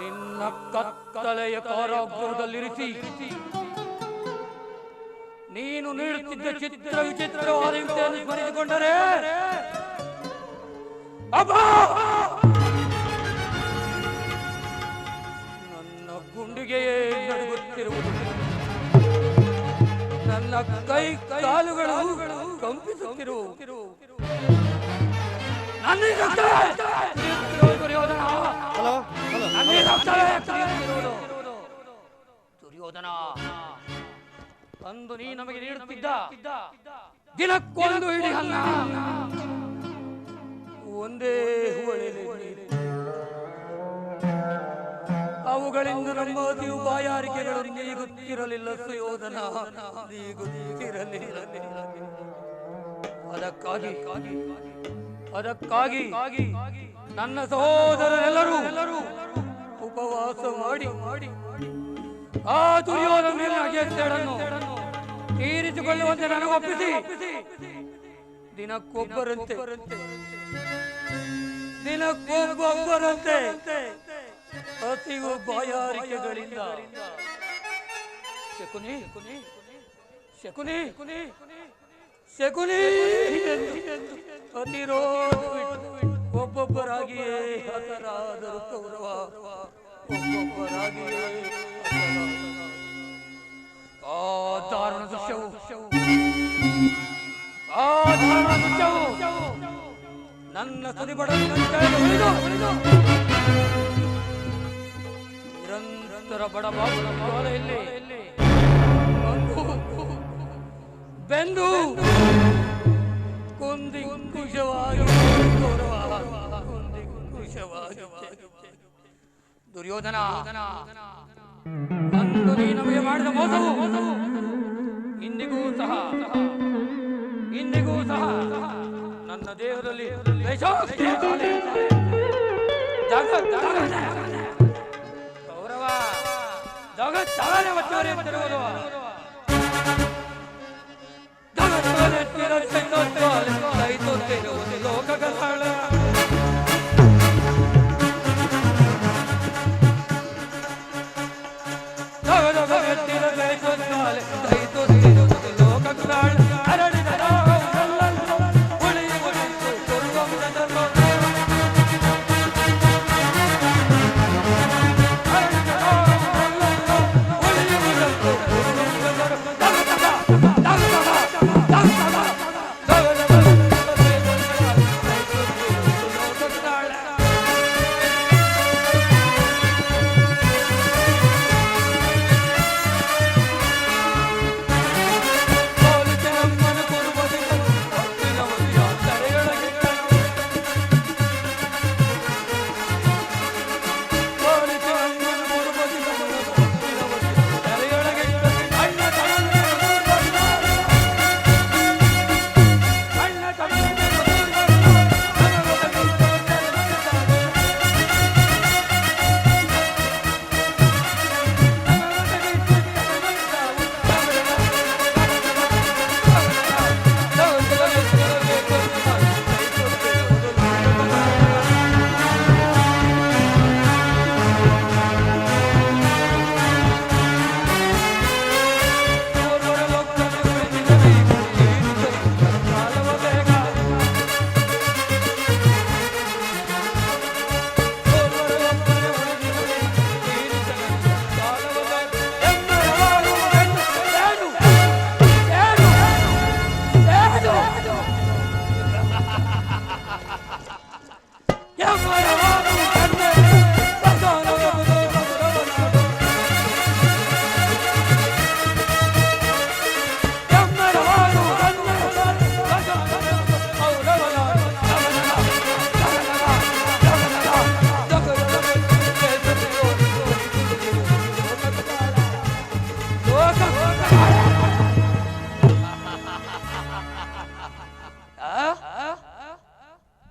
ನಿನ್ನ ಕತ್ತಲೆಯ ಕಾರಾಗೃಹದಲ್ಲಿರಿಸಿ ನೀನು ನೀಡುತ್ತಿದ್ದ ಚಿತ್ರ ವಿಚಿತ್ರವಾದ ಯುಕ್ತಿಯನ್ನು ಸ್ಮರಿಸಿಕೊಂಡರೆ ನನ್ನ ಗುಂಡಿಗೆಯೇ ನಡುಗುತ್ತಿರುವುದು, ನನ್ನ ಕೈ ಕಾಲುಗಳು ಕಂಪಿಸುತ್ತಿರುವು. ದುರ್ಯೋಧನ, ಅಂದು ನೀ ನಮಗೆ ನೀಡುತ್ತಿದ್ದ ದಿನಕ್ಕೊಂದು ಇಡೀ ಅನ್ನ ಒಂದೇ ಹೊಳೆಯಲ್ಲಿ ಅವುಗಳಿಂದ ನಮ್ಮ ಅತಿಯು ಬಾಯಾರಿಕೆಗಳು ನೀಗುತ್ತಿರಲಿಲ್ಲ ಸುಯೋಧನ, ನೀಗುತ್ತಿರಲಿಲ್ಲ. ಅದಕ್ಕಾಗಿ ನನ್ನ ಸಹೋದರರೆಲ್ಲರೂ ಉಪವಾಸ ಮಾಡಿ ಆ ದುರ್ಯೋಧನ ಮೇಲಿನ ಅಗೆಸ್ತೇಡನ್ನು ತೀರಿಸಿಕೊಳ್ಳುವಂತೆ ನನಗೊಪ್ಪಿಸಿ ದಿನಕ್ಕೊಬ್ಬರಂತೆ ಅತಿವು ಬಾಯಾರಿಕೆಗಳಿಂದ ಶಕುನಿ ಅತಿರೋಧ ಒಬ್ಬೊಬ್ಬರಾಗಿಯೇ ಹತರಾದರು ಕೌರವ, ಒಬ್ಬೊಬ್ಬರಾಗಿಯೇ ಆ ದಾರುಣ ದೃಶ್ಯವು ನನ್ನ ತುದಿಬಡ ನಿರಂತರ ಬಡಬಾಬುಗಳ ಜ್ವಾಲೆಯಲ್ಲಿ ಬೆಂದು ಕುಂದಿ ಕುಶವಾಗಿ ದುರ್ಯೋಧನ, ಅಂದು ನೀ ನಮಗೆ ಮಾಡಿದ ಮೋಸವು ಇಂದಿಗೂ ಸಹ ನನ್ನ ದೇಹದಲ್ಲಿ ಗೌರವ ಜಗತ್ತವರೇ ಒತ್ತುವರಿಯುತ್ತಿರುವುದು. ಲೋಕಗಳ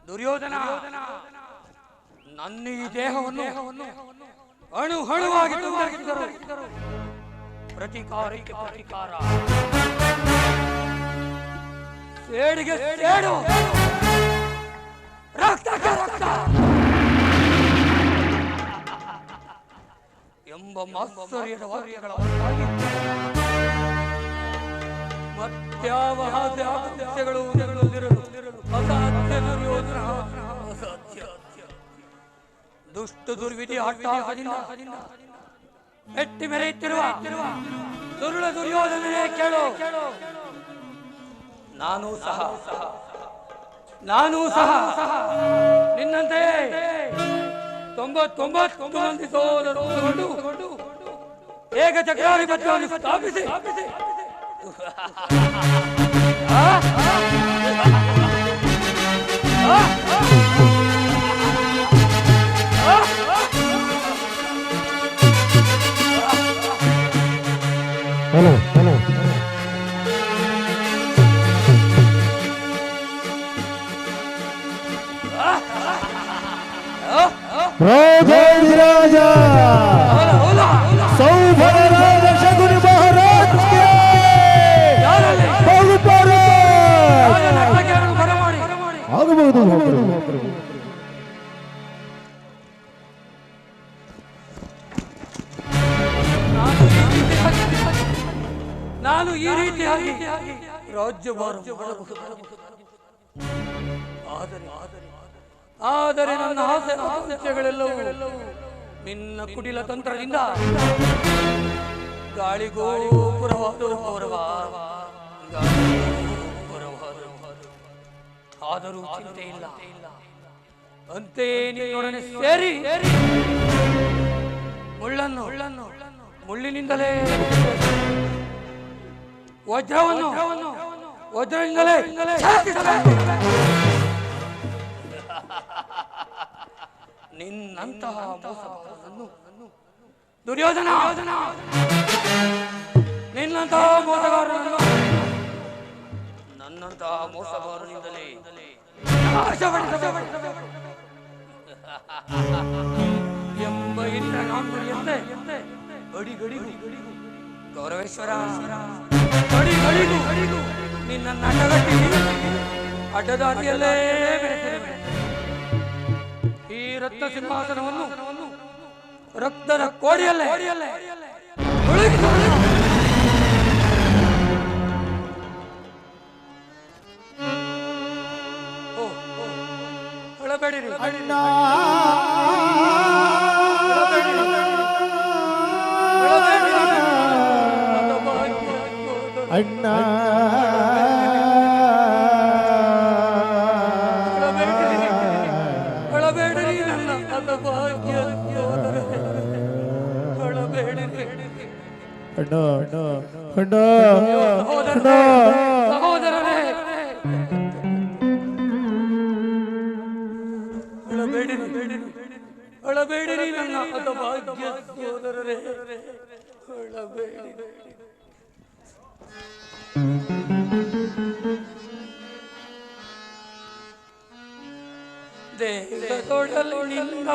ದುರ್ಯೋಧನ, ನನ್ನ ಈ ದೇಹವನ್ನು ಅಣುವಾಗಿ ತುಂಡರಿಸಿದರು. ಪ್ರತಿಕಾರಕ್ಕೆ ಪ್ರತಿಕಾರ, ಸೇಡಿಗೆ ಸೇಡು, ರಕ್ತಕ್ಕೆ ರಕ್ತ ಎಂಬ ಮಾತ್ಸರ್ಯದ ವಾಕ್ಯಗಳ ಹೊರತಾಗಿ ಮತ್ಯಾವ ಹಾಸ್ಯಗಳು ಅಸಾಧ್ಯ ದುರ್ಯೋಧನ, ಅಸಾಧ್ಯ. ದುಷ್ಟ ದುರ್ವಿಧಿ ಹಠದಿಂದ ಮೆಟ್ಟಿ ಮೆರೆಯುತ್ತಿರುವ ದುರುಳ ದುರ್ಯೋಧನನೇ ಕೇಳು. ನಾನು ಸಹ ನಿನ್ನಂತೆಯೇ 99 ಮಂದಿ ಸೋದರರು ಏಕ ಚಕ್ರಾಧಿಪತ್ಯವನ್ನು ಸ್ಥಾಪಿಸಿ राजा सौभद्र शकुनि महाराज के ಆಗಬಹುದು. ನಾನು ಈ ರೀತಿಯಾಗಿ ರಾಜ್ಯಭಾರ ಆದರೆ ನನ್ನ ಆಸೆಗಳೆಲ್ಲವೂ ನಿನ್ನ ಕುಟಿಲ ತಂತ್ರದಿಂದ ಗಾಳಿಗೋಪುರವಾದರೂ ಆದರೂ ಚಿಂತೆ ಇಲ್ಲ. ಅಂತೆಯೇ ನಿನ್ನೊಡನೆ ಸೇರಿ ಮುಳ್ಳಿನಿಂದಲೇ ವಜ್ರದಿಂದಲೇ ನಿನ್ನಂತಹ ಮೋಸವನ್ನು ದುರ್ಯೋಧನ, ನಿನ್ನಂತಹ ಮೋಸಗಾರನನ್ನು ನನ್ನಂತಹ ಮೋಸಗಾರನಿಂದಲೇ ನಾಶಪಡಿಸಬೇಕು ಎಂಬ ಹಿರಿಯ ನಾಂಗುಡಿಯಂತೆ ಅಡಿಗಡಿಗೂ ಗೌರವೇಶ್ವರ ಅಡಿಗಡಿಗೂ ನಿನ್ನ ನಟಗಟ್ಟಿ ಅಡ್ಡದಾರಿಯಲ್ಲೇ ಬೆಳೆಸಿರುವೆ. ಈ ರಕ್ತ ಸಿಂಹಾಸನವನ್ನು ರಕ್ತದ ಕೋಡಿಯಲ್ಲೇ ಅಳಬೇಡಿರಿ ಅಣ್ಣ ಅಣ್ಣ ಅಳಬೇಡಿರಿ ನನ್ನ ಹತಭಾಗ್ಯ ಅಳಬೇಡಿರಿ ಅಣ್ಣ ಅಣ್ಣ ಸಹೋದರರೇ, ಅಳಬೇಡಿರಿ ನನ್ನ ಹತಭಾಗ್ಯ ಸಹೋದರರೇ, ಅಳಬೇಡಿರಿ. ದೇಹದೊಡಲು ನಿನ್ನ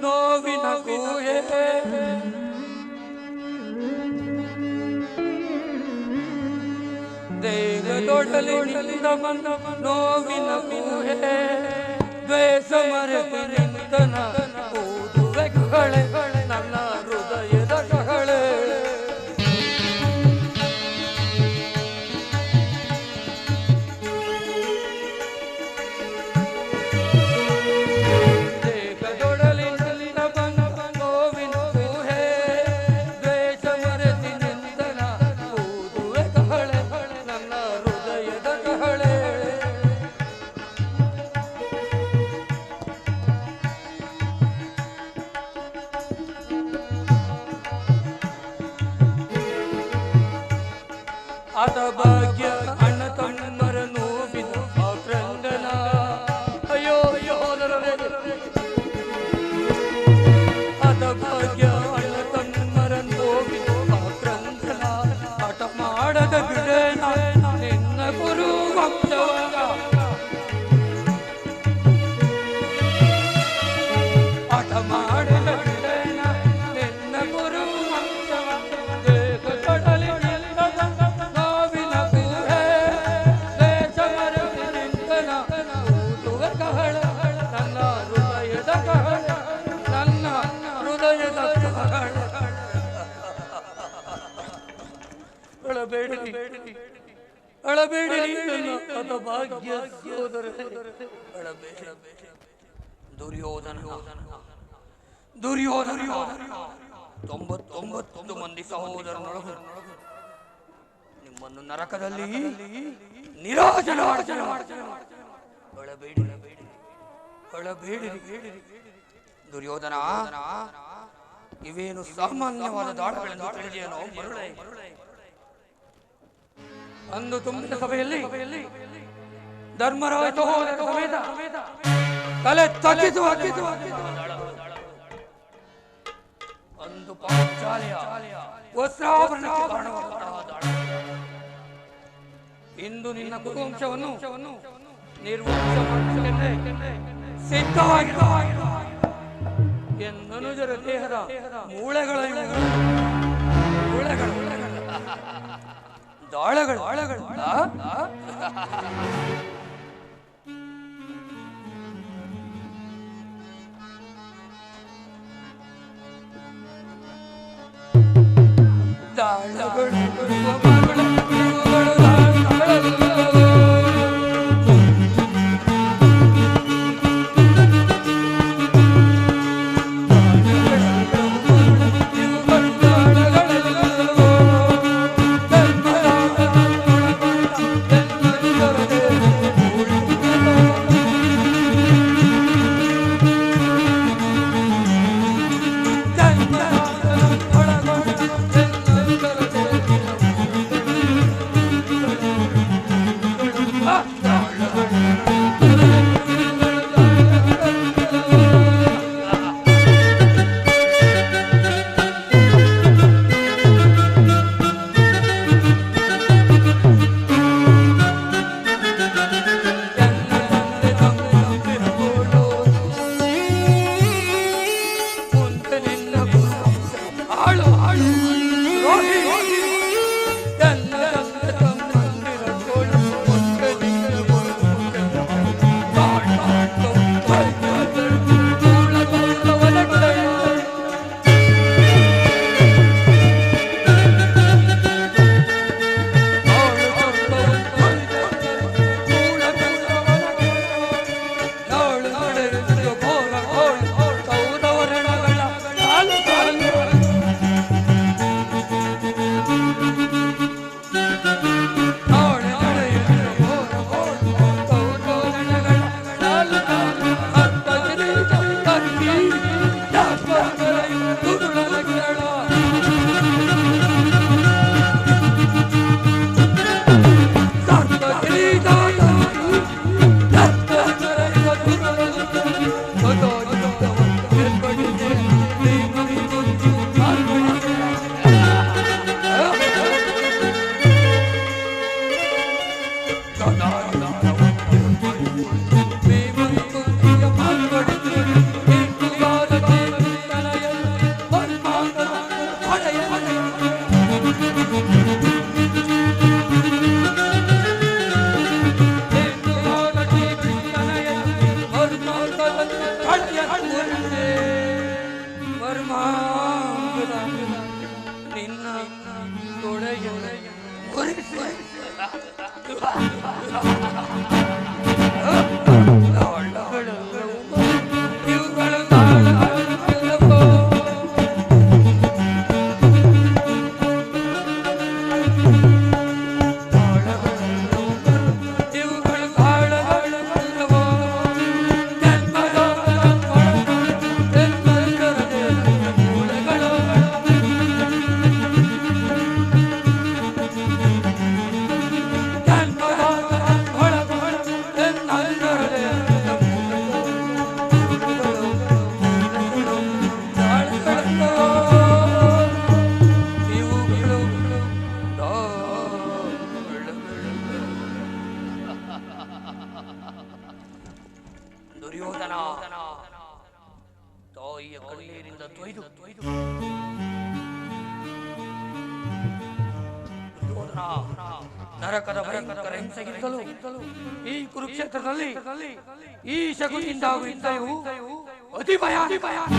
ನೋವಿನ ಕೂಯೆ, ದೇಹದೊಡಲು ನಿನ್ನ ನೋವಿನ ಕೂಯೆ, ದ್ವೇಷ ಮರೆತು ನಿಂತನ ಓದುವೆ ಕಹಳೆ ನನ್ನ ಹೃದಯದ ಕಹಳೆ. ಹತಭಾಗ್ಯ ಅಣ್ಣ ತಮ್ಮರ ನೋವಿನ ಆಕ್ರಂದನ. ಅಯ್ಯೋ ಸಹೋದರರೇ, ಹತಭಾಗ್ಯ ಅಣ್ಣ ತಮ್ಮರ ನೋವಿನ ಆಕ್ರಂದನ. ಹಠ ಮಾಡದ ಬಿಡೇನ ನಿನ್ನ ಗುರು ವಂಶವ, ಹಠ ಮಾಡದ ಬಿಡೇನ ನಿನ್ನ ಗುರು ವಂಶವ. ದೇಹ ಕಡಲಿ ಅಳಬೇಡಿರಿ ನನ್ನ ಹತಭಾಗ್ಯ ಸಹೋದರರೇ, ಅಳಬೇಡಿರಿ. ದುರ್ಯೋಧನ 99 ಮಂದಿ ಸಹೋದರನೊಳಗೆ ನಿಮ್ಮನ್ನು ನರಕದಲ್ಲಿ ನಿರಾಜನ ಅಳಬೇಡಿರಿ. ದುರ್ಯೋಧನ, ಇವೇನು ಸಾಮಾನ್ಯವಾದ ದಾಳಗಳೆಂದು ತಿಳಿದೇನೋ ಮರುಳೆ. ಅಂದು ತುಂಬಿದ ಸಭೆಯಲ್ಲಿ ಧರ್ಮರಾಯ ಸಹೋದರ ಸಮೇತ ತಲೆ ತಗ್ಗಿಸುವ ಅಂದು ಪಾಂಚಾಲಿಯ ವಸ್ತ್ರಾಭರಣಕ್ಕೆ ಕಾರಣವಾದ ಇಂದು ನಿನ್ನ ಕುರುವಂಶವನ್ನು ನಿರ್ವಂಶ ಮಾಡುವುದಕ್ಕೆ ಸಿದ್ಧವಾಗಿರುವ ಎನ್ನನುಜರ ದೇಹದ ಮೂಳೆಗಳು ದಾಳಗಳು ಒಳಗೆ ಮುರಿಸಿ ಇವುಗಳು ತಾಳಗಳಲ್ಲವೋ ಇವುಗಳು ತಾಳಗಳಲ್ಲವೋ ದುರ್ಯೋಧನ ತಾಯಿಯ ಕಣ್ಣೀರಿಂದ ತೊಯ್ದು ದುರ್ಯೋಧನ ನರಕದ ಭಯಂಕರ ಹಿಂಸೆಗಿಂತಲೂ ಈ ಕುರುಕ್ಷೇತ್ರದಲ್ಲಿ ಈ ಶಕುನಿಯಿಂದಾಗುವ ಹಿಂಸೆಯು ಅತಿ ಭಯಾನಕವಾಗಿದೆ.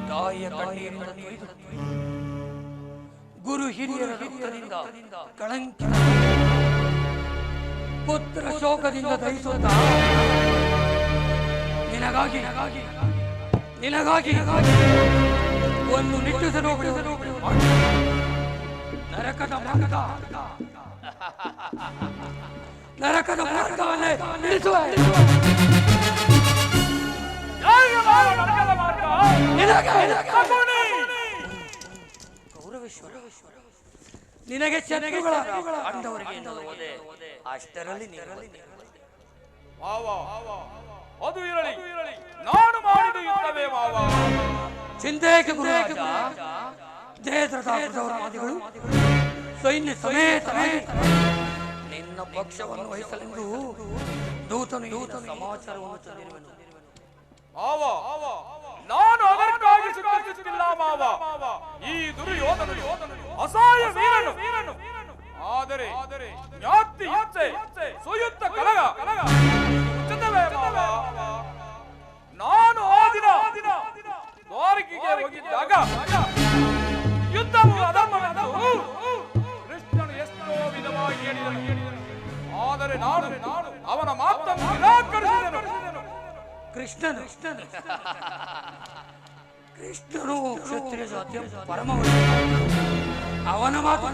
ತಾಯಿಯ ಕಣ್ಣೀರಿಂದ ತೊಯ್ದು ಗುರು ಹಿರಿಯರ ರಕ್ತದಿಂದ ಕಳಂಕಿತ ಪುತ್ರ ಶೋಕದಿಂದ ದಹಿಸುತ್ತಾ ನಿನಗಾಗಿ ಒಂದು ನಿಟ್ಟುಸಲು ನರಕದ ಮಾರ್ಗವನ್ನೇ ನಿಲ್ಲಿಸುವೆ. ಗೌರವೇಶ್ವರ, ನಿನಗೆ ಶತ್ರುಗಳ ಅಂದವರಿಗೆ ಅಷ್ಟರಲ್ಲಿ ಅದು ಇರಲಿ, ನಾನು ಮಾಡಿದ ಯುದ್ಧವೇ ಮಾವ. ಚಿಂತೆಗೆ ಗುರುರಾಜ, ಜಯದ್ರಥಾದಿಗಳು ಸೈನ್ಯ ಸಮೇತ ನಿನ್ನ ಪಕ್ಷವನ್ನು ವಹಿಸಲೆಂದು ದೂತನು ಸಮಾಚಾರವನ್ನು ತಂದಿರುವನು. ಮಾವ, ನಾನು ಅದಕ್ಕಾಗಿ ಚಿಂತಿಸುತ್ತಿಲ್ಲ ಮಾವ. ಈ ದುರ್ಯೋಧನನು ಅಸಹಾಯ ವೀರನು. ಆದರೆ ಜ್ಞಾತಿ ಇಚ್ಛೆ ಸುಯುಕ್ತ ಕಲಗ ಉಚಿತವೇ ಮಾವ. ನಾನು ಆ ದಿನ ದ್ವಾರಕೆಗೆ ಹೋಗಿದ್ದಾಗ ಯುದ್ಧವು ಅಧರ್ಮವೆಂದು ಕೃಷ್ಣನು ಎಷ್ಟೋ ವಿಧವಾಗಿ ಹೇಳಿದನು. ಆದರೆ ನಾನು ಅವನ ಮಾತನ್ನು ನಿರಾಕರಿಸಿದೆನು. ಕೃಷ್ಣನು ಕ್ಷತ್ರಿಯ ಜಾತಿಯ ಪರಮ ಅವನ ಮಾತು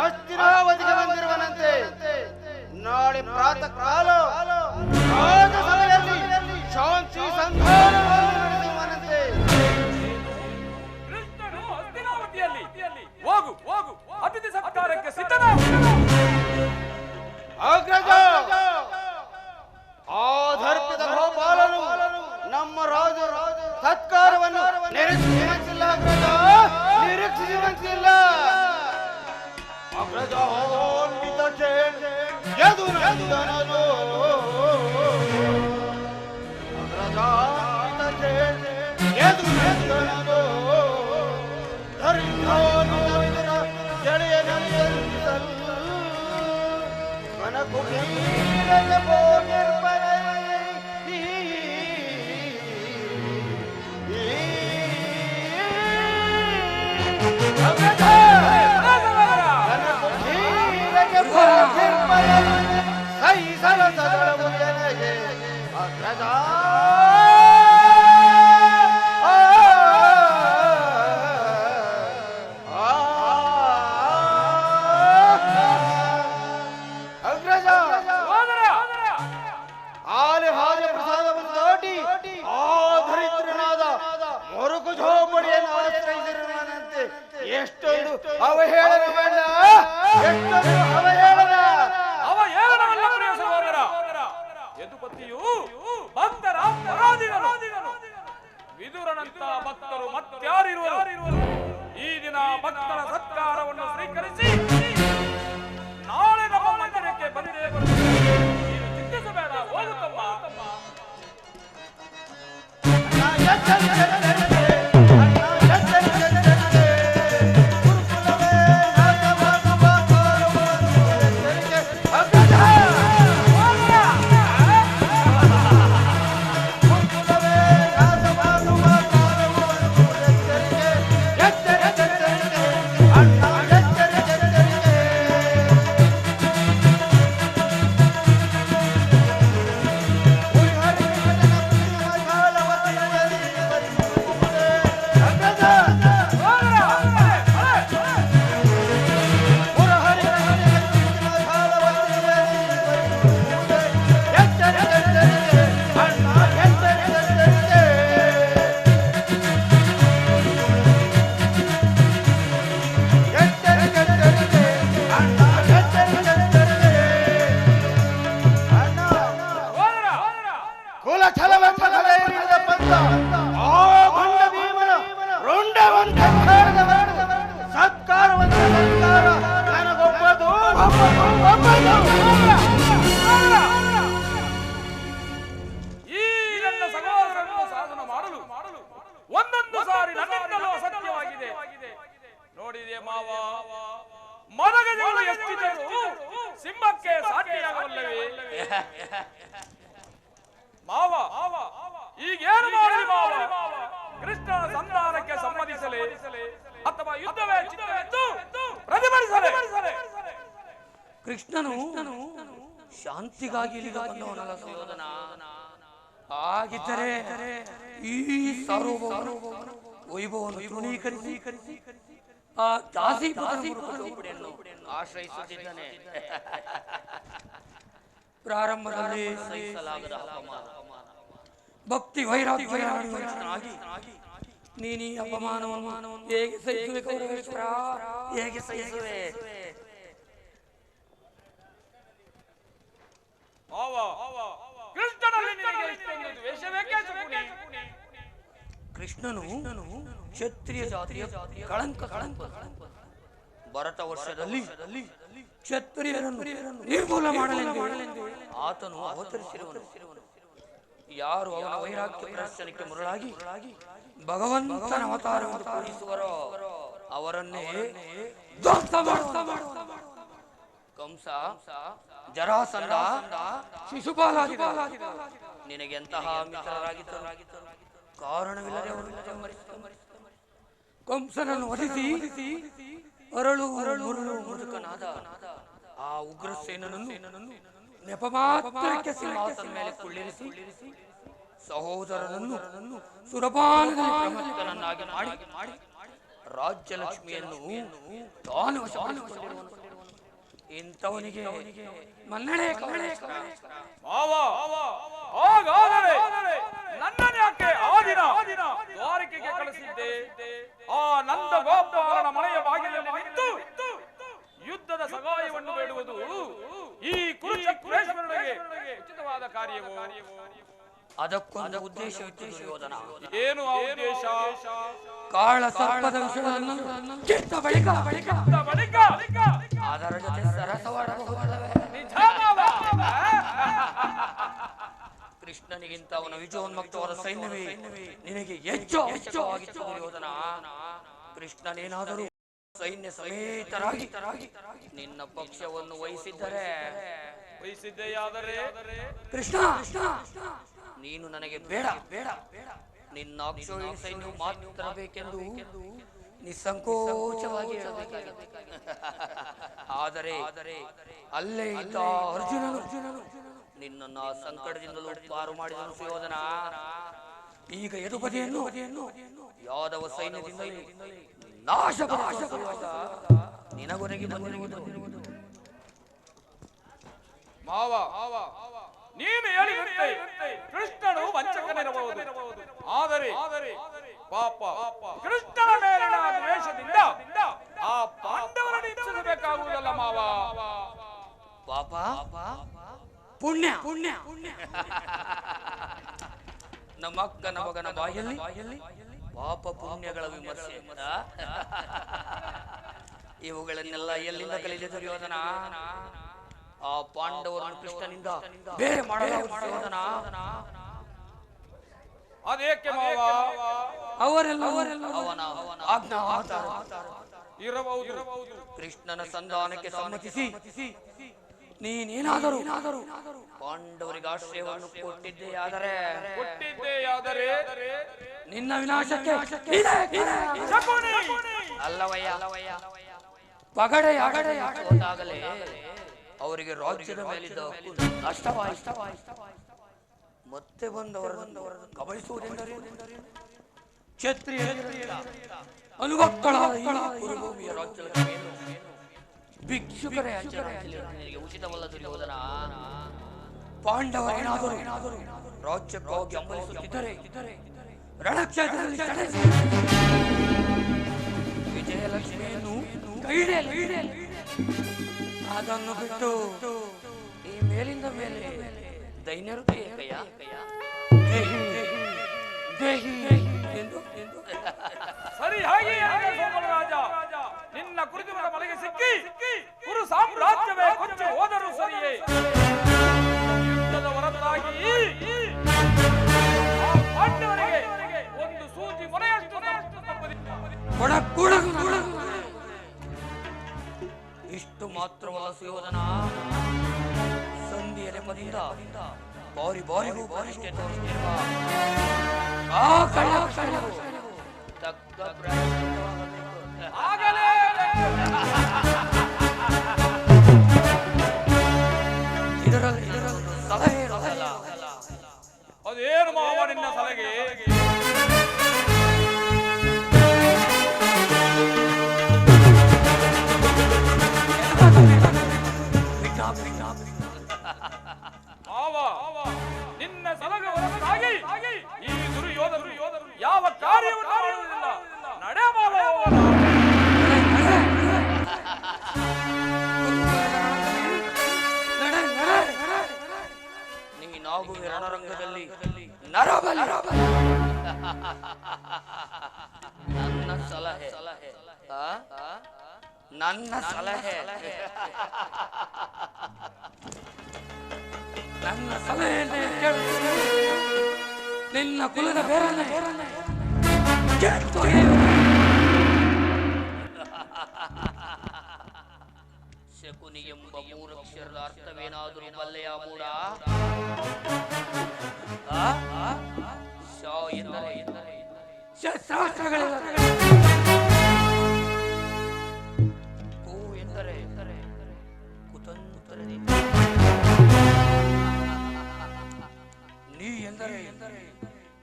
ಅಸ್ಥಿರಾವತಿಗೆ ಬಂದಿರುವನಂತೆ. ನಾಳೆ ಪ್ರಾತಃ ಕಾಲ ರಾಜಸಭೆಯಲ್ಲಿ ಶಾಂತಿ ಸಂಧಾನವನ್ನು ನಡೆಸುವನಂತೆ. ಕೃಷ್ಣನು ಹಸ್ತಿನಾವತಿಯಲ್ಲಿ. ಹೋಗು ಅತಿಥಿ ಸತ್ಕಾರಕ್ಕೆ ಸಿದ್ಧನಾಗು. ಅಗ್ರಜ, ಆಧರ್ಪಿತ ಗೋಪಾಲನು ನಮ್ಮ ರಾಜರ ಸತ್ಕಾರವನ್ನು ನಿರೀಕ್ಷಿಸುವಂತಿಲ್ಲ. ಅಗ್ರಜ, ನಿರೀಕ್ಷಿಸುವಂತಿಲ್ಲ. ಅಗ್ರಜಾನ್ವಿತ ಯದುನಂದನನು, ಅಗ್ರಜಾನ್ವಿತ ಯದುನಂದನನು ಧರಿಸೋನಿನ ಜಳೆಯನಿಯಂತಲ್ ಮನಕುಟೀರನ ಭೋಗಿರ್ಪರೈ. ಅಗ್ರಜ ಎಷ್ಟೊಂದು ಅವಹೇಳನ ಬಣ್ಣ, ಎಷ್ಟೊಂದು ಅವಹೇಳನ. ಅವಹೇಳನವಲ್ಲ ಪ್ರಿಯ ಸಹೋದರ. ಯದುಪತಿಯು ಭಕ್ತರ ಪರಾಧಿಗಳು. ವಿದುರನಂತ ಭಕ್ತರು ಮತ್ಯಾರಿರುವರು? ಈ ದಿನ ಭಕ್ತರ ಸತ್ಕಾರವನ್ನು ಸ್ವೀಕರಿಸಿ ನಾಳೆ ನಮ್ಮ ಮಂದಿರಕ್ಕೆ ಬಂದೇ ಬರುತ್ತದೆ. ನೀನು ಚಿಂತಿಸಬೇಡ, ಹೋಗುತ್ತಮ್ಮ. ಈ ನನ್ನ ಸಹೋದರನ್ನು ಸಾಧನ ಮಾಡಲು ಒಂದೊಂದು ಸಾರಿ ನನ್ನಿಂದಲೂ ಅಸತ್ಯವಾಗಿದೆ. ನೋಡಿದೆ ಮಾವ, ಮರಗಜಗಳು ಎಷ್ಟಿದ್ದರೂ ಸಿಂಹಕ್ಕೆ ಸಾಟಿಯಾಗವಲ್ಲವೇ? ಮಾವ, ಈಗೇನು ಮಾಡಲಿ ಮಾವ? ಕೃಷ್ಣನ ಸಂಧಾನಕ್ಕೆ ಸಮ್ಮತಿಸಲೇ ಅಥವಾ ಯುದ್ಧವೇ ಚಿತ್ತವೆಂದು ಪ್ರತಿಭಟಿಸಲೇ? ಕೃಷ್ಣನು ಶಾಂತಿಗಾಗಿ ಇಲ್ಲಿಗೆ ಬಂದವನಲ್ಲ ಸುಯೋಧನ. ಹಾಗಿದ್ದರೆ ಈ ಸಾರ್ವಭೌಮ ವೈಭವವನ್ನು ತೃಣೀಕರಿಸಿ ಆ ದಾಸಿಪುತ್ರನನ್ನು ಆಶ್ರಯಿಸುತ್ತಿದ್ದಾನೆ. ಪ್ರಾರಂಭದಲ್ಲಿ ಸಹಿಸಲಾಗದ ಅಪಮಾನ, ಭಕ್ತಿ ವೈರಾಗ್ಯನಾಗಿ ನೀನು ಈ ಅಪಮಾನವನ್ನು ಹೇಗೆ ಸಹಿಸುವೆ ಕೌರವೇಶ್ವರ? ಹೇಗೆ ಸಹಿಸುವೆ? ಕೃಷ್ಣನು ಕ್ಷತ್ರಿಯ ಜಾತಿಯ ಕಳಂಕ. ಭರತ ವರ್ಷದಲ್ಲಿ ಕ್ಷತ್ರಿಯರನ್ನು ನಿರ್ಮೂಲ ಮಾಡಲೆಂದು ಆತನು ಅವತರಿಸಿರುವನು. ಯಾರು ಅವನ ವೈರಾಗ್ಯ ಪ್ರದರ್ಶನಕ್ಕೆ ಮರುಳಾಗಿ ಭಗವಂತನ ಅವತಾರವನ್ನು ಪೂಜಿಸುವರೋ ಅವರನ್ನೇ ಧ್ವಂಸ ಮಾಡುವ ಕಂಸ, ಜರಾಸಂಧ, ಶಿಶುಪಾಲಾದಿ ನಿನಗೆ ಎಂತಹ ಮಿತ್ರರಾಗಿದ್ದರು? ಕಾರಣವಿಲ್ಲದೆ ಕಂಸನನ್ನು ವಧಿಸಿ ಅರಳು ಮುರುಕನಾದ ಆ ಉಗ್ರಸೇನನನ್ನು ನೆಪ ಮಾತ್ರಕ್ಕೆ ಸಿಂಹಾಸನ ಮೇಲೆ ಕುಳ್ಳಿರಿಸಿ ಸಹೋದರನನ್ನು ಸುರಪಾನದಲ್ಲಿ ಪ್ರಮುಖನನ್ನಾಗಿ ಮಾಡಿ ರಾಜ್ಯಲಕ್ಷ್ಮಿಯನ್ನು ತಾನು ವಶಪಡಿಸಿಕೊಂಡಿರುವನು. ಇಂಥವನಿಗೆ ಮನ್ನಣೆ ಹಾಗಾದರೆ ನನ್ನನ್ನು ಯಾಕೆ ಆ ದಿನ ದ್ವಾರಕೆಗೆ ಕಳಿಸಿದ್ದೆ? ಆ ನಂದ ಗೋಪಾಲನ ಮನೆಯ ಬಾಗಿಲಲ್ಲಿ ನಿಂತು ಯುದ್ಧದ ಸಹಾಯವನ್ನು ಬೇಡುವುದು ಈ ಕುರುಕ್ಷೇತ್ರಕ್ಕೆ ಉಚಿತವಾದ ಕಾರ್ಯವೋ? ಅದಕ್ಕೊಂದು ಉದ್ದೇಶವಿತ್ತು ದುರ್ಯೋಧನ. ಏನು ಆ ಉದ್ದೇಶ? ಕಾಳ ಸರ್ಪದ ವಿಷಯವನ್ನು ಕಿತ್ತ ಬಳಿಕ ಅದರ ಜೊತೆ ಸರಸವಾಡಬಹುದಲ್ಲವೇ? ಕೃಷ್ಣನಿಗಿಂತ ಅವನ ವಿಜಯೋನ್ಮುಕ್ತವಾದ ಸೈನ್ಯವೇ ನಿನಗೆ ಹೆಚ್ಚು ಅವಶ್ಯಕವಾಗಿತ್ತು ದುರ್ಯೋಧನ. ಕೃಷ್ಣನೇನಾದರೂ ಸೈನ್ಯ ಸಮೇತರಾಗಿ ನಿನ್ನ ಪಕ್ಷವನ್ನು ವಹಿಸಿದ್ದೆಯಾದರೆ ಕೃಷ್ಣ ನೀನು ನನಗೆ ಬೇಡ, ನಿನ್ನ ಅಕ್ಷೋಹಿಣಿ ಸೈನ್ಯವು ಮಾತ್ರ ಬೇಕೆಂದು ನಿಸ್ಸಂಕೋಚವಾಗಿ ಹೇಳಬೇಕಾಗಿದೆ. ಆದರೆ ಅಲ್ಲೇ ಇದ್ದ ಅರ್ಜುನನು ನಿನ್ನನ್ನು ಸಂಕಟದಿಂದಲೂ ಪಾರು ಮಾಡಿದನು ಸುಯೋಧನ. ಈಗ ಯದುಪತಿಯನ್ನು ಯಾದವ ಸೈನ್ಯದಿಂದಲೇ ನಾಶಪಡಿಸುವಾಗ ನಿನಗೊರಗಿ ಬಂದಿರುವುದು. ಮಾವ, ನೀನು ಹೇಳಿದಂತೆ ಕೃಷ್ಣನು ವಂಚಕನಿರಬಹುದು. ಆದರೆ ಪಾಪ ಕೃಷ್ಣನ ಮೇಲಿನ ದ್ವೇಷದಿಂದ ಆ ಪಾಂಡವರನ್ನು ಇಚ್ಛಿಸಬೇಕಾಗುವುದಲ್ಲ ಮಾವ. ಪಾಪ ಪುಣ್ಯ ಪುಣ್ಯ ನಮ್ಮ ಅಕ್ಕನ ಮಗನ ಬಾಯಲ್ಲಿ ಪಾಪ ಪುಣ್ಯಗಳ ವಿಮರ್ಶೆ. ಇವುಗಳನ್ನೆಲ್ಲ ಎಲ್ಲಿಂದ ಕಲಿದೆ ದುರ್ಯೋಧನ? ಆ ಪಾಂಡವರನ್ನು ಕೃಷ್ಣನಿಂದ ಬೇರೆ ಮಾಡಲಾಗುವುದು ದುರ್ಯೋಧನ. ಅದೇಕೆ ಮಾವ? ಅವರೆಲ್ಲ ಅವನ ಆಜ್ಞಾ ಇರಬಹುದು. ಕೃಷ್ಣನ ಸಂಧಾನಕ್ಕೆ ಸಮ್ಮತಿಸಿ ನೀನೇನಾದರೂ ಪಾಂಡವರಿಗೆ ಆಶ್ರಯವನ್ನು ಕೊಟ್ಟಿದ್ದೆಯಾದರೆ ನಿನ್ನ ವಿನಾಶಕ್ಕೆ ಅಲ್ಲವಯ್ಯ. ಪಗಡೆಯಾಗಲೇ ಅವರಿಗೆ ರಾಜ್ಯದ ಮೇಲಿದ್ದ ನಷ್ಟವಾಯಿತು. ಮತ್ತೆ ಬಂದವರನ್ನು ಕಬಳಿಸುವುದೆಂದರೆ ಕ್ಷತ್ರಿಯ ಅನುಭಕ್ಕಳಾದ ಕುರುಭೂಮಿಯ ರಾಜ್ಯದ ಮೇಲೂ ಭಿಕ್ಷುಕರ ಉಚಿತವಲ್ಲ ದುರ್ಯೋಧನ. ಪಾಂಡವರೇನಾದರೂ ರಾಜ್ಯಕ್ಕಾಗಿ ಹಂಬಲಿಸುತ್ತಿದ್ದರೆ ರಣಕ್ಷೇತ್ರದಲ್ಲಿ ವಿಜಯಲಕ್ಷ್ಮಿಯನ್ನು ಕೈಹಿಡಿಯಲಿ. ಅದನ್ನು ಬಿಟ್ಟು ಈ ಮೇಲಿಂದ ಮೇಲೆ ದೈನ್ಯರು ಸರಿ. ಹಾಗೆ ರಾಜ ನಿನ್ನ ಕುರಿತುಗಳ ಮನೆಗೆ ಸಿಕ್ಕಿ ಕುರು ಸಾಮ್ರಾಜ್ಯವೇ ಕೊಚ್ಚಿ ಹೋದರೂ ಸರಿಯೇ, ಯುದ್ಧದ ಹೊರತಾಗಿ ಆ ಪಾಂಡವರಿಗೆ ಒಂದು ಸೂಜಿ ಮೊನೆಯಷ್ಟು ಇಷ್ಟು ಮಾತ್ರವಲ್ಲ ಸುಯೋಧನ, ಸಂಧಿಯ ನೆಪದಿಂದ ಬಾರಿ ಬಾರಿಗೂ ಬಲಿಷ್ಠೆ ತೋರಿಸುತ್ತಿರುವ ಆ ಕಳ್ಳರು ತಕ್ಕ ಇದರಲ್ಲಿ ಸಲಹೆ ಇರೋದಲ್ಲ. ಅದೇನು ಮಾವ ನಿನ್ನ ಸಲಹೆ? ನಿನ್ನ ಸಲಹೆ ಹೊರತಾಗಿ ಈ ದುರ್ಯೋಧನರು ಯಾವ ಕಾರ್ಯವನ್ನು ಮಾಡುವುದಿಲ್ಲ. ನಡೆ ಮಾವ. ನೀನಾಗುವ ರಣರಂಗದಲ್ಲಿ ನರಬಲಿ. ನನ್ನ ಸಲಹೆ ನನ್ನ ಸಲಹೆ ನನ್ನ ಸಲಹೆಯನ್ನು ಕೇಳು. ನಿನ್ನ ಕುಲದ ಬೇರನ್ನ ಶಕುನಿ ಎಂಬ ಮೂರಕ್ಷರದ ಅರ್ಥವೇನಾದರೂ ಬಲ್ಲೆಯ ಮೂಡ? ಶ ಎಂದರೆ ಶಸ್ತ್ರಾಸ್ತ್ರಗಳಿಲ್ಲ. ಕೂ ಎಂದರೆ ಕುತಂತ್ರನೇ. ನೀ ಎಂದರೆ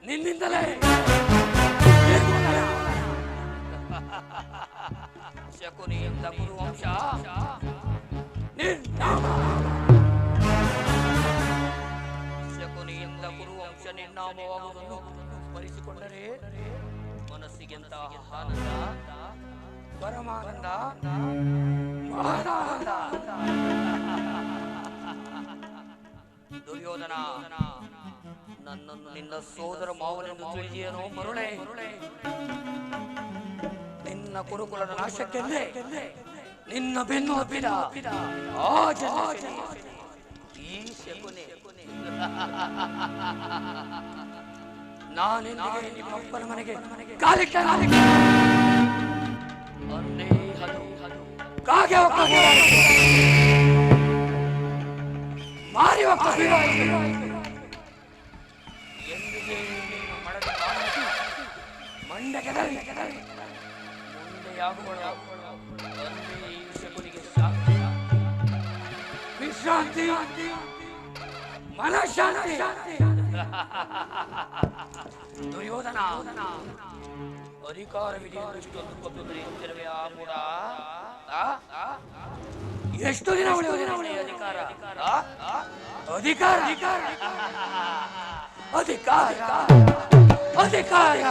ನಿನ್ನಿಂದಲೇ. ಶಕುನಿ ಎಂದ ಕುರುವಂಶ ಶಕುನಿ ಎಂದ ಕುರುವಂಶ ನಿರ್ನಾಮವಾಗುವುದನ್ನು ಸ್ಮರಿಸಿಕೊಂಡರೆ ಮನಸ್ಸಿಗೆಂತ ಆನಂದ, ಪರಮಾನಂದ, ಮಹಾನಂದ. ದುರ್ಯೋಧನ, ನನ್ನನ್ನು ನಿನ್ನ ಸೋದರ ಮಾವನೆಂದು ತಿಳಿದಿಯೇನೋ ಮರುಳೆ? ನಿನ್ನ ಕುರುಕುಲದ ನಾಶಕ್ಕೆಂದೇ ನಿನ್ನ ಬೆನ್ನು ಹಬ್ಬಿದ ಆ ಜನ ಈ ಶಕುನಿ. ನಾನೆಂದಿಗೆ ನಿಮ್ಮಪ್ಪನ ಮನೆಗೆ ಕಾಲಿಟ್ಟ ಒಂದೇ ಹದು ಕಾಗೆ ಮಾರಿ ಎಂದಿಗೆ ಮಡದ ಮಂಡಗೆ ಮುಂದೆಯಾಗುವಳು ಒಂದೇ ಶಕುನಿಗೆ ವಿಶ್ರಾಂತಿ, ಮನಃಶಾಂತಿ. ದುರ್ಯೋಧನ, ಅಧಿಕಾರವಿದೆ ಇಷ್ಟೊಂದು ಕೊಟ್ಟು ಬೆಳೆಯುತ್ತಿರುವೆ ಆ ಕೂಡ ಎಷ್ಟು ದಿನ ಉಳಿಯುವುದಿನ ಅಧಿಕಾರ? ಅಧಿಕಾರ ಅಧಿಕಾರ ಅಧಿಕಾರ ಅಧಿಕಾರ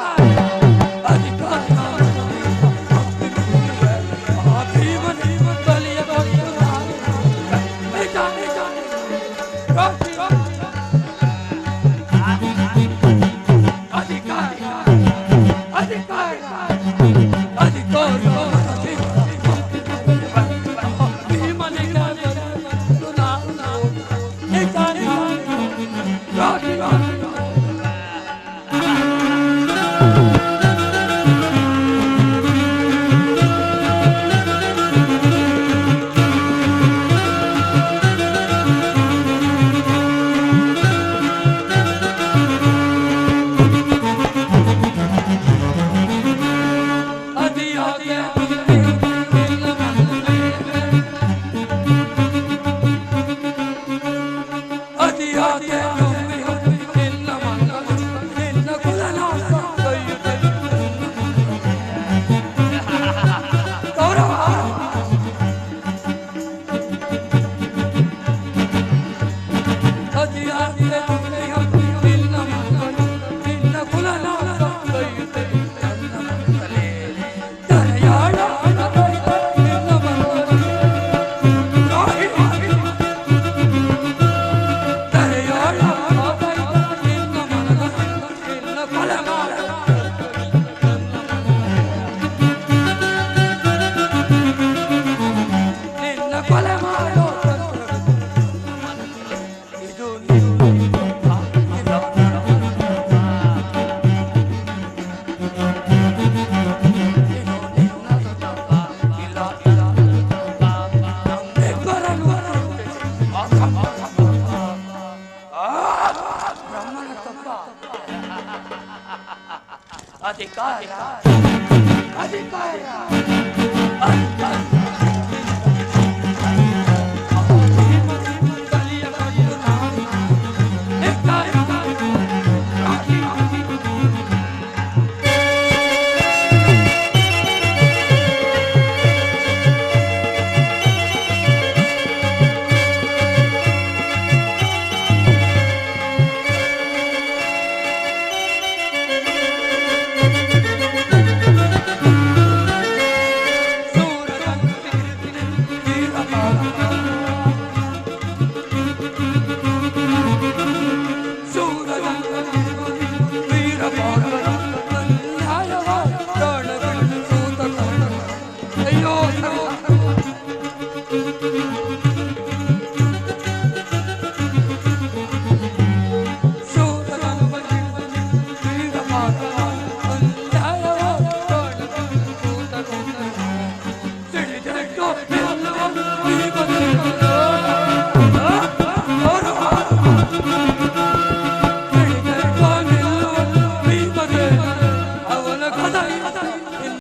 ಅಧಿಕಾರ